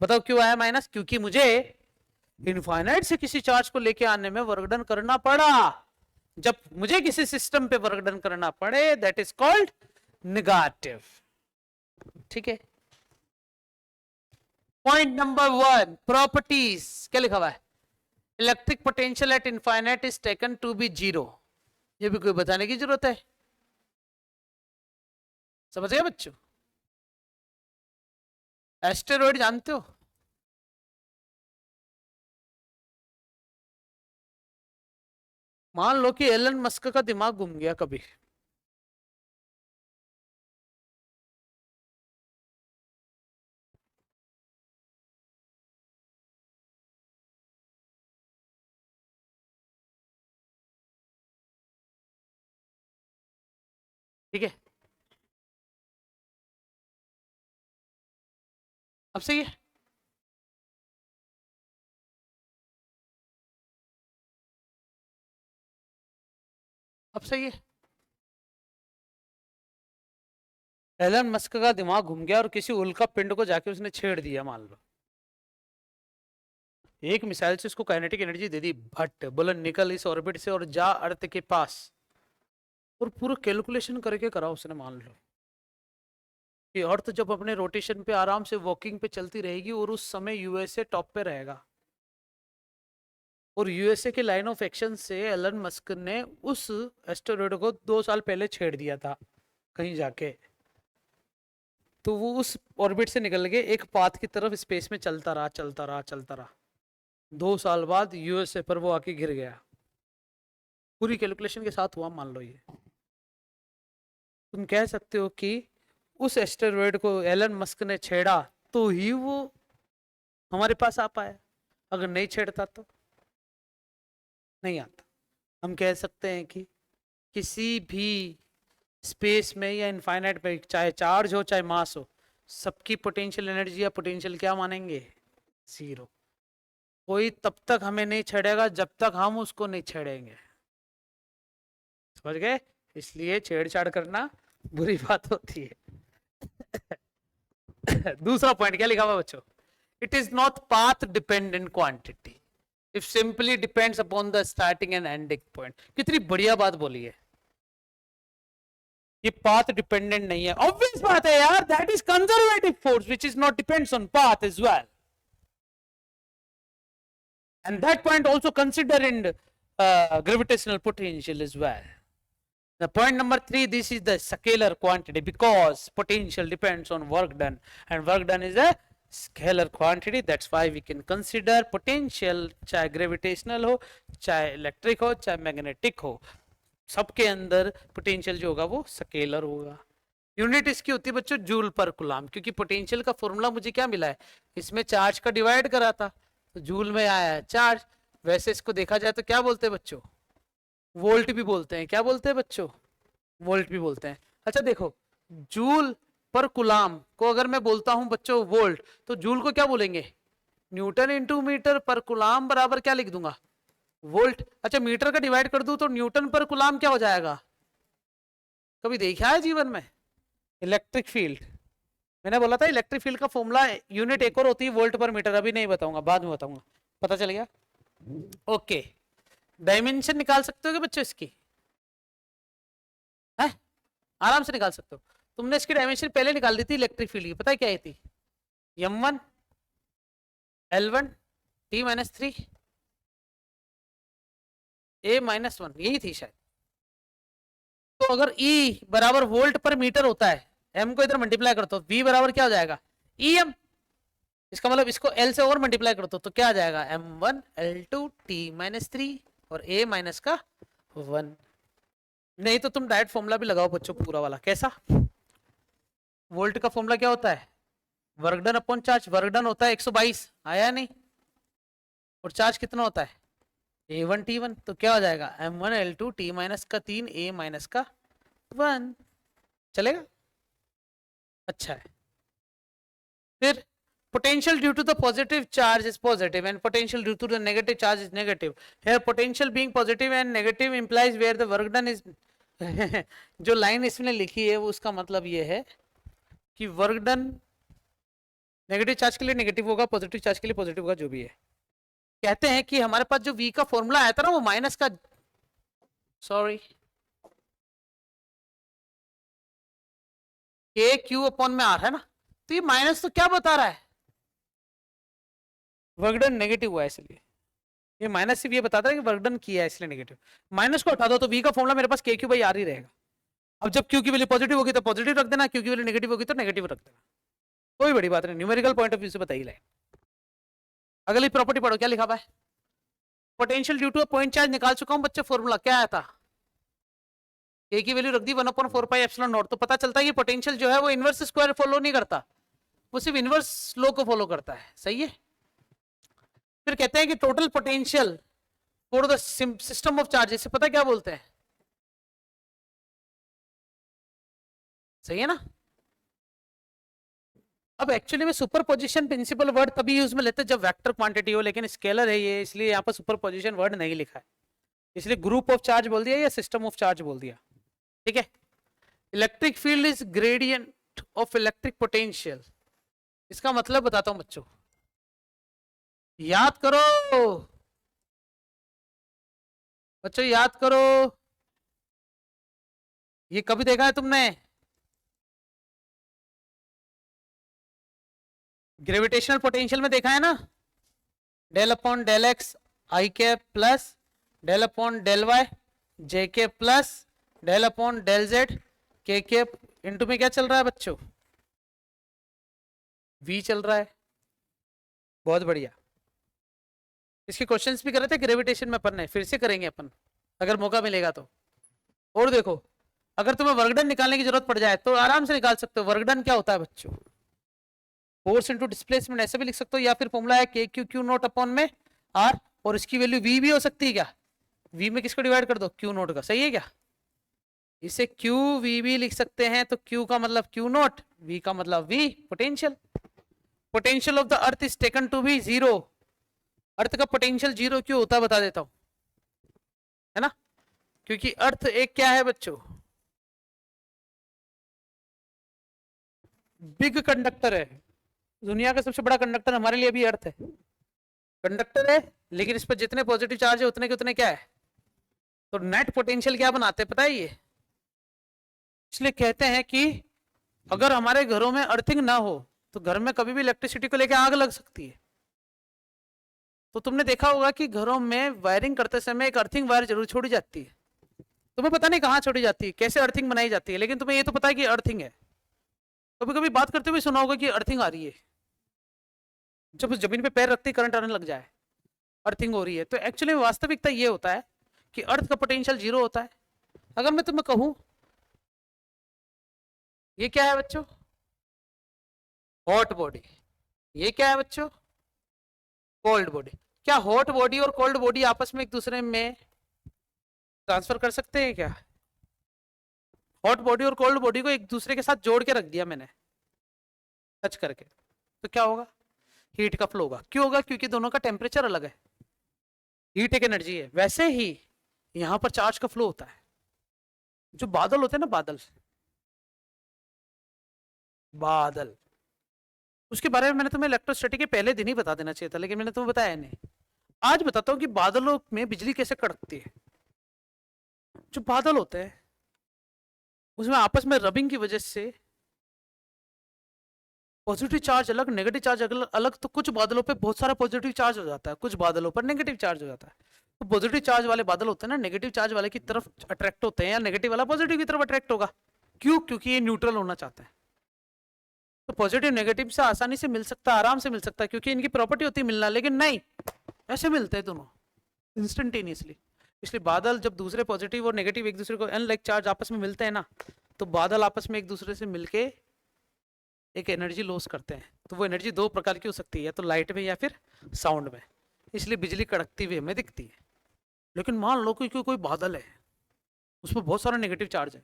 बताओ क्यों आया माइनस, क्योंकि मुझे इनफाइनाइट से किसी चार्ज को लेके आने में वर्क डन करना पड़ा। जब मुझे किसी सिस्टम पे वर्क डन करना पड़े, दैट इज कॉल्ड नेगेटिव। ठीक है, पॉइंट नंबर 1, प्रॉपर्टीज, क्या लिखा हुआ है, electric potential at infinite is taken to be 0। ये भी कोई बताने की जरूरत है, समझ गए बच्चों। एस्टेरॉइड जानते हो, मान लो कि एलन मस्क का दिमाग घूम गया कभी, ठीक है, अब सही है। अब सही है, एलन मस्क का दिमाग घूम गया और किसी उल्का पिंड को जाके उसने छेड़ दिया, मान लो एक मिसाइल से उसको काइनेटिक एनर्जी दे दी, भट बोला निकल इस ऑर्बिट से और जा अर्थ के पास, और पूरा कैलकुलेशन करके करा उसने, मान लो कि अर्थ जब अपने रोटेशन पे आराम से वॉकिंग पे चलती रहेगी और उस समय यूएसए टॉप पे रहेगा, और यूएसए के लाइन ऑफ एक्शन से एलन मस्क ने उस एस्टेरॉयड को 2 साल पहले छेड़ दिया था कहीं जाके, तो वो उस ऑर्बिट से निकल के एक पाथ की तरफ स्पेस में चलता रहा चलता रहा चलता रहा, 2 साल बाद यूएसए पर वो आके गिर गया, पूरी कैलकुलेशन के साथ हुआ, मान लो ये। तुम कह सकते हो कि उस एस्टेरॉयड को एलन मस्क ने छेड़ा तो ही वो हमारे पास आ पाया, अगर नहीं छेड़ता तो नहीं आता। हम कह सकते हैं कि किसी भी स्पेस में या इनफाइनाइट में, चाहे चार्ज हो चाहे मास हो, सबकी पोटेंशियल एनर्जी या पोटेंशियल क्या मानेंगे, 0। कोई तब तक हमें नहीं छेड़ेगा जब तक हम उसको नहीं छेड़ेंगे, समझ गए। इसलिए छेड़छाड़ करना बुरी बात होती है। दूसरा पॉइंट क्या लिखा हुआ बच्चों, it is not path dependent quantity. If simply depends upon the starting and ending point. कितनी बढ़िया बात बोली है, ये पाथ डिपेंडेंट नहीं है। ऑब्वियस बात है यार, that is conservative force which is not depends on path as well, and that point also consider in gravitational potential as well. The point number 3, this is the scalar quantity because potential depends on work done, and work done is a scalar quantity. That's why we can consider potential, चाहे gravitational हो, चाहे electric हो, चाहे magnetic हो, सबके अंदर potential जो होगा वो scalar होगा। यूनिट इसकी होती है बच्चों जूल पर कुलाम, क्योंकि पोटेंशियल का फॉर्मूला मुझे क्या मिला है, इसमें चार्ज का डिवाइड करा था तो जूल में आया है चार्ज। वैसे इसको देखा जाए तो क्या बोलते हैं बच्चों, वोल्ट भी बोलते हैं। क्या बोलते हैं बच्चों, वोल्ट भी बोलते हैं। अच्छा देखो, जूल पर कुलाम को अगर मैं बोलता हूं बच्चों वोल्ट, तो जूल को क्या बोलेंगे, न्यूटन इंटू मीटर, पर कुलाम बराबर क्या लिख दूंगा, वोल्ट। अच्छा मीटर का डिवाइड कर दूं तो न्यूटन पर कुलाम क्या हो जाएगा, कभी देखा है जीवन में, इलेक्ट्रिक फील्ड। मैंने बोला था इलेक्ट्रिक फील्ड का फॉर्मूला यूनिट एक और होती है वोल्ट पर मीटर, अभी नहीं बताऊंगा, बाद में बताऊंगा, पता चल गया। ओके, डायमेंशन निकाल सकते हो क्या बच्चों इसकी, है आराम से निकाल सकते हो। तुमने इसकी डायमेंशन पहले निकाल दी थी इलेक्ट्रिक फील्ड की, पता है क्या है थी, m1 l1 t-3 a-1, यही थी शायद। तो अगर E बराबर वोल्ट पर मीटर होता है, m को इधर मल्टीप्लाई करते हो, V बराबर क्या हो जाएगा em, इसका मतलब इसको L से और मल्टीप्लाई करते हो तो क्या आ जाएगा m1 l2 t-3 और a माइनस का 1। नहीं तो तुम डायरेक्ट फॉर्मूला भी लगाओ बच्चों पूरा वाला, कैसा, वोल्ट का फॉर्मूला क्या होता है, work done upon charge. Work done होता है 122, आया नहीं, और चार्ज कितना होता है a1 t1, तो क्या हो जाएगा m1 l2 t-3 a minus का 1, चलेगा, अच्छा है। फिर potential due to the positive charge is positive and potential due to the negative charge is negative. Here potential being positive and negative implies where the work done is जो line इसमें लिखी है वो उसका मतलब ये है कि वर्क डन नेगेटिव चार्ज के लिए नेगेटिव होगा, पॉजिटिव चार्ज के लिए पॉजिटिव होगा, जो भी है। कहते हैं कि हमारे पास जो v का फॉर्मूला आया था ना वो माइनस का, सॉरी, के क्यू अपॉन में आर है ना, तो ये माइनस तो क्या बता रहा है, वर्क डन नेगेटिव हुआ है, इसलिए ये माइनस सिर्फ ये बताता है कि वर्क डन किया है इसलिए नेगेटिव। माइनस को हटा दो तो v का फॉर्मूला मेरे पास के क्यू बाई आर ही रहेगा। अब जब क्यू की वैल्यू पॉजिटिव होगी तो पॉजिटिव रख देना, क्यू की वैल्यू नेगेटिव होगी तो नेगेटिव रख देना, कोई बड़ी बात नहीं, न्यूमेरिकल पॉइंट ऑफ व्यू से बताइए। लाइन अगली प्रॉपर्टी पढ़ो, क्या लिखा हुआ है, potential due to a point charge निकाल चुका हूं बच्चे, फॉर्मूला क्या आया था, के की वैल्यू रख दी 1/4 पाई एप्सिलॉन नॉट, तो पता चलता है कि पोटेंशियल जो है वो इनवर्स स्क्वायर फॉलो नहीं करता, वो सिर्फ इनवर्स लॉ को फॉलो करता है, सही है। फिर कहते हैं कि total potential for the system of charge, इसे पता क्या बोलते हैं, सही है ना। अब एक्चुअली में सुपरपोजिशन प्रिंसिपल वर्ड तभी यूज में लेते हैं जब वेक्टर क्वांटिटी हो, लेकिन स्केलर है ये, इसलिए यहाँ पर सुपरपोजिशन वर्ड नहीं लिखा है, इसलिए ग्रुप ऑफ चार्ज बोल दिया या सिस्टम ऑफ चार्ज बोल दिया, ठीक है। Electric field is gradient of electric potential, इसका मतलब बताता हूं बच्चों, याद करो बच्चों, याद करो, ये कभी देखा है तुमने, ग्रेविटेशनल पोटेंशियल में देखा है ना, del upon del X I के plus del upon del Y J के plus del upon del Z K into में क्या चल रहा है बच्चों, v चल रहा है, बहुत बढ़िया। इसके क्वेश्चंस भी कर रहे थे ग्रेविटेशन में अपन ने, फिर से करेंगे अपन अगर मौका मिलेगा तो। और देखो अगर तुम्हें वर्क डन निकालने की जरूरत पड़ जाए तो आराम से निकाल सकते हो। वर्क डन क्या होता है बच्चों, फोर्स इनटू डिस्प्लेसमेंट, ऐसे भी लिख सकते हो, या फिर फॉर्मूला है के क्यू क्यू नोट अपॉन में आर, और इसकी वैल्यू v भी हो सकती है क्या, v में किसको डिवाइड कर दो, क्यू नोट का, सही है क्या, इसे क्यू वी भी लिख सकते हैं, तो क्यू का मतलब क्यू नोट, v का मतलब v potential. Potential of the earth is taken to be zero, earth का पोटेंशियल जीरो क्यों होता है बता देता हूं, है ना, क्योंकि अर्थ एक क्या है बच्चों, बिग कंडक्टर है, दुनिया का सबसे बड़ा कंडक्टर हमारे लिए भी अर्थ है, कंडक्टर है लेकिन इस पर जितने पॉजिटिव चार्ज है उतने के उतने क्या है, तो नेट पोटेंशियल क्या बनाते हैं पता है ये। इसलिए कहते हैं कि अगर हमारे घरों में अर्थिंग ना हो तो घर में कभी भी इलेक्ट्रिसिटी को लेकर आग लग सकती है। तो तुमने देखा होगा कि घरों में वायरिंग करते समय एक अर्थिंग वायर जरूर छोड़ी जाती है। तुम्हें पता नहीं कहाँ छोड़ी जाती है, कैसे अर्थिंग बनाई जाती है, लेकिन तुम्हें ये तो पता है कि अर्थिंग है। कभी कभी बात करते हुए सुना होगा कि अर्थिंग आ रही है, जब उस जमीन पे पैर रखते ही करंट आने लग जाए, अर्थिंग हो रही है। तो एक्चुअली वास्तविकता ये होता है कि अर्थ का पोटेंशियल 0 होता है। अगर मैं तुम्हें कहूं ये क्या है बच्चों, हॉट बॉडी, ये क्या है बच्चों, कोल्ड बॉडी। क्या हॉट बॉडी और कोल्ड बॉडी आपस में एक दूसरे में ट्रांसफर कर सकते हैं क्या? हॉट बॉडी और कोल्ड बॉडी को एक दूसरे के साथ जोड़ के रख दिया मैंने टच करके, तो क्या होगा, हीट का फ्लो होगा। क्यों होगा? क्योंकि दोनों का टेम्परेचर अलग है, हीट एक एनर्जी है। वैसे ही यहां पर चार्ज का फ्लो होता है। जो बादल होते हैं ना, बादल, बादल, उसके बारे में मैंने तुम्हें इलेक्ट्रोस्टैटिक के पहले दिन ही बता देना चाहिए था, लेकिन मैंने तुम्हें बताया नहीं। आज बताता हूं कि बादलों में बिजली कैसे कड़कती है। जो बादल होते हैं उसमें आपस में रबिंग की वजह से पॉजिटिव चार्ज अलग, नेगेटिव चार्ज अलग अलग। तो कुछ बादलों पे बहुत सारा पॉजिटिव चार्ज हो जाता है, कुछ बादलों पर नेगेटिव चार्ज हो जाता है। तो पॉजिटिव चार्ज वाले बादल होते हैं ना, नेगेटिव चार्ज वाले की तरफ अट्रैक्ट होते हैं, या नेगेटिव वाला पॉजिटिव की तरफ अट्रैक्ट होगा। क्यों? क्योंकि ये न्यूट्रल होना चाहता है। तो पॉजिटिव नेगेटिव से आसानी से मिल सकता है, आराम से मिल सकता है, क्योंकि इनकी प्रॉपर्टी होती है मिलना। लेकिन नहीं, ऐसे मिलते हैं दोनों इंस्टेंटेनियसली। इसलिए बादल जब दूसरे पॉजिटिव और नेगेटिव एक दूसरे को अनलाइक चार्ज आपस में मिलते हैं ना, तो बादल आपस में एक दूसरे से मिलके एक एनर्जी लॉस करते हैं। तो वो एनर्जी दो प्रकार की हो सकती है, या तो लाइट में या फिर साउंड में। इसलिए बिजली कड़कती हुई हमें दिखती है। लेकिन मान लो कि कोई बादल है, उसमें बहुत सारा नेगेटिव चार्ज है,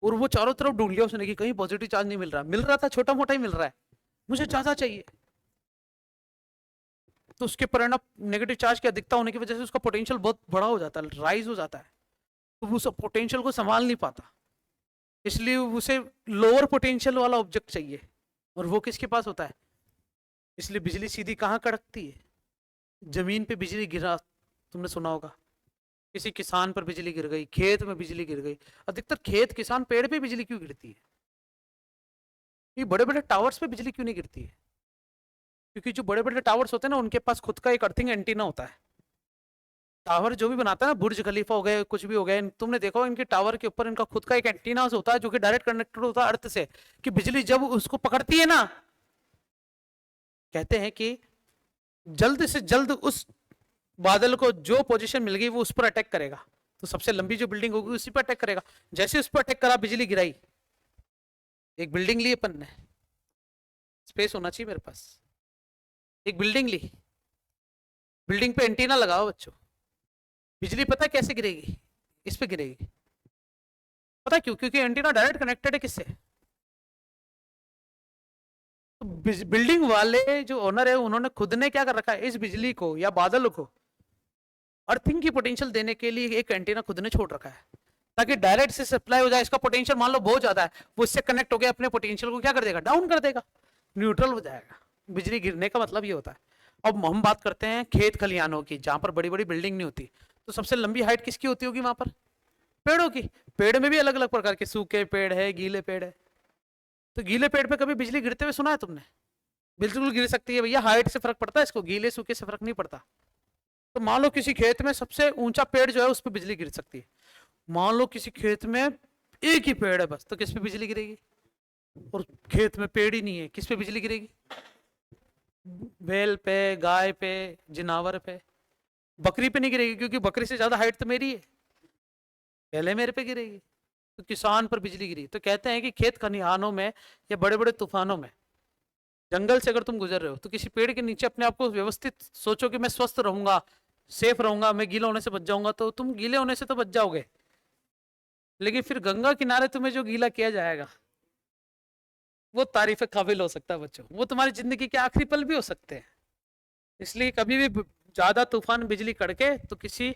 और वो चारों तरफ ढूंढ लिया उसने कि कहीं पॉजिटिव चार्ज नहीं मिल रहा, मिल रहा था छोटा मोटा ही मिल रहा है, मुझे ज्यादा चाहिए। तो उसके परिणाम नेगेटिव चार्ज की अधिकता होने की वजह से उसका पोटेंशियल बहुत बड़ा हो जाता है, राइज हो जाता है। तो वो सब पोटेंशियल को संभाल नहीं पाता, इसलिए उसे लोअर पोटेंशियल वाला ऑब्जेक्ट चाहिए, और वो किसके पास होता है। इसलिए बिजली सीधी कहाँ कड़कती है, जमीन पे बिजली गिरा, तुमने सुना होगा किसी किसान पर बिजली गिर गई, खेत में बिजली गिर गई। अधिकतर खेत, किसान, पेड़ पे बिजली क्यों गिरती है? ये बड़े बड़े टावर्स पे बिजली क्यों नहीं गिरती है? क्योंकि जो बड़े बड़े टावर्स होते हैं ना, उनके पास खुद का एक अर्थिंग एंटीना होता है। टावर जो भी बनाता है ना, बुर्ज खलीफा हो गए, कुछ भी हो गए, तुमने देखो इनके टावर के ऊपर इनका खुद का एक एंटीना होता है, जो कि डायरेक्ट कनेक्टेड होता है अर्थ से, कि बिजली जब उसको पकड़ती है ना, कहते हैं कि जल्द से जल्द उस बादल को जो पोजीशन मिल गई वो उस पर अटैक करेगा। तो सबसे लंबी जो बिल्डिंग होगी उसी पर अटैक करेगा। जैसे उस पर अटैक करा, बिजली गिराई, एक बिल्डिंग ली अपन ने, स्पेस होना चाहिए मेरे पास, एक बिल्डिंग ली, बिल्डिंग पे एंटीना लगाओ बच्चों, बिजली पता है कैसे गिरेगी? इस पे गिरेगी। पता क्यों? क्योंकि एंटीना डायरेक्ट कनेक्टेड है किससे, तो बिल्डिंग वाले जो ओनर है उन्होंने खुद ने क्या कर रखा है, इस बिजली को या बादल को अर्थिंग की पोटेंशियल देने के लिए एक एंटीना खुद ने छोड़ रखा है, ताकि डायरेक्ट से सप्लाई हो जाए। इसका पोटेंशियल मान लो बहुत ज्यादा है, वो इससे कनेक्ट हो गया, अपने पोटेंशियल को क्या कर देगा, डाउन कर देगा, न्यूट्रल हो जाएगा। बिजली गिरने का मतलब ये होता है। अब हम बात करते हैं खेत खलिहानों की, जहां पर बड़ी बड़ी बिल्डिंग नहीं होती। तो सबसे लंबी हाइट किसकी होती होगी वहां पर? पेड़ों की। पेड़ में भी अलग अलग प्रकार के, सूखे पेड़ है, गीले पेड़ है। तो गीले पेड़ पे कभी बिजली गिरते हुए सुना है तुमने? बिल्कुल गिर सकती है भैया, हाइट से फर्क पड़ता है इसको, गीले सूखे से फर्क नहीं पड़ता। तो मान लो किसी खेत में सबसे ऊंचा पेड़ जो है उस पर बिजली गिर सकती है। मान लो किसी खेत में एक ही पेड़ है बस, तो किस पे बिजली गिरेगी? और खेत में पेड़ ही नहीं है, किस पे बिजली गिरेगी? बैल पे, गाय पे, जिनावर पे। बकरी पे नहीं गिरेगी, क्योंकि बकरी से ज्यादा हाइट तो मेरी है, पहले मेरे पे गिरेगी। तो किसान पर बिजली गिरी। तो कहते हैं कि खेत खलिहानों में या बड़े बड़े तूफानों में, जंगल से अगर तुम गुजर रहे हो, तो किसी पेड़ के नीचे अपने आप को व्यवस्थित सोचो कि मैं स्वस्थ रहूंगा, सेफ रहूंगा, मैं गीला होने से बच जाऊंगा। तो तुम गीले होने से तो बच जाओगे, लेकिन फिर गंगा किनारे तुम्हें जो गीला किया जाएगा वो तारीफ काबिल हो सकता है बच्चों, वो तुम्हारी जिंदगी के आखिरी पल भी हो सकते हैं। इसलिए कभी भी ज्यादा तूफान बिजली कड़के तो किसी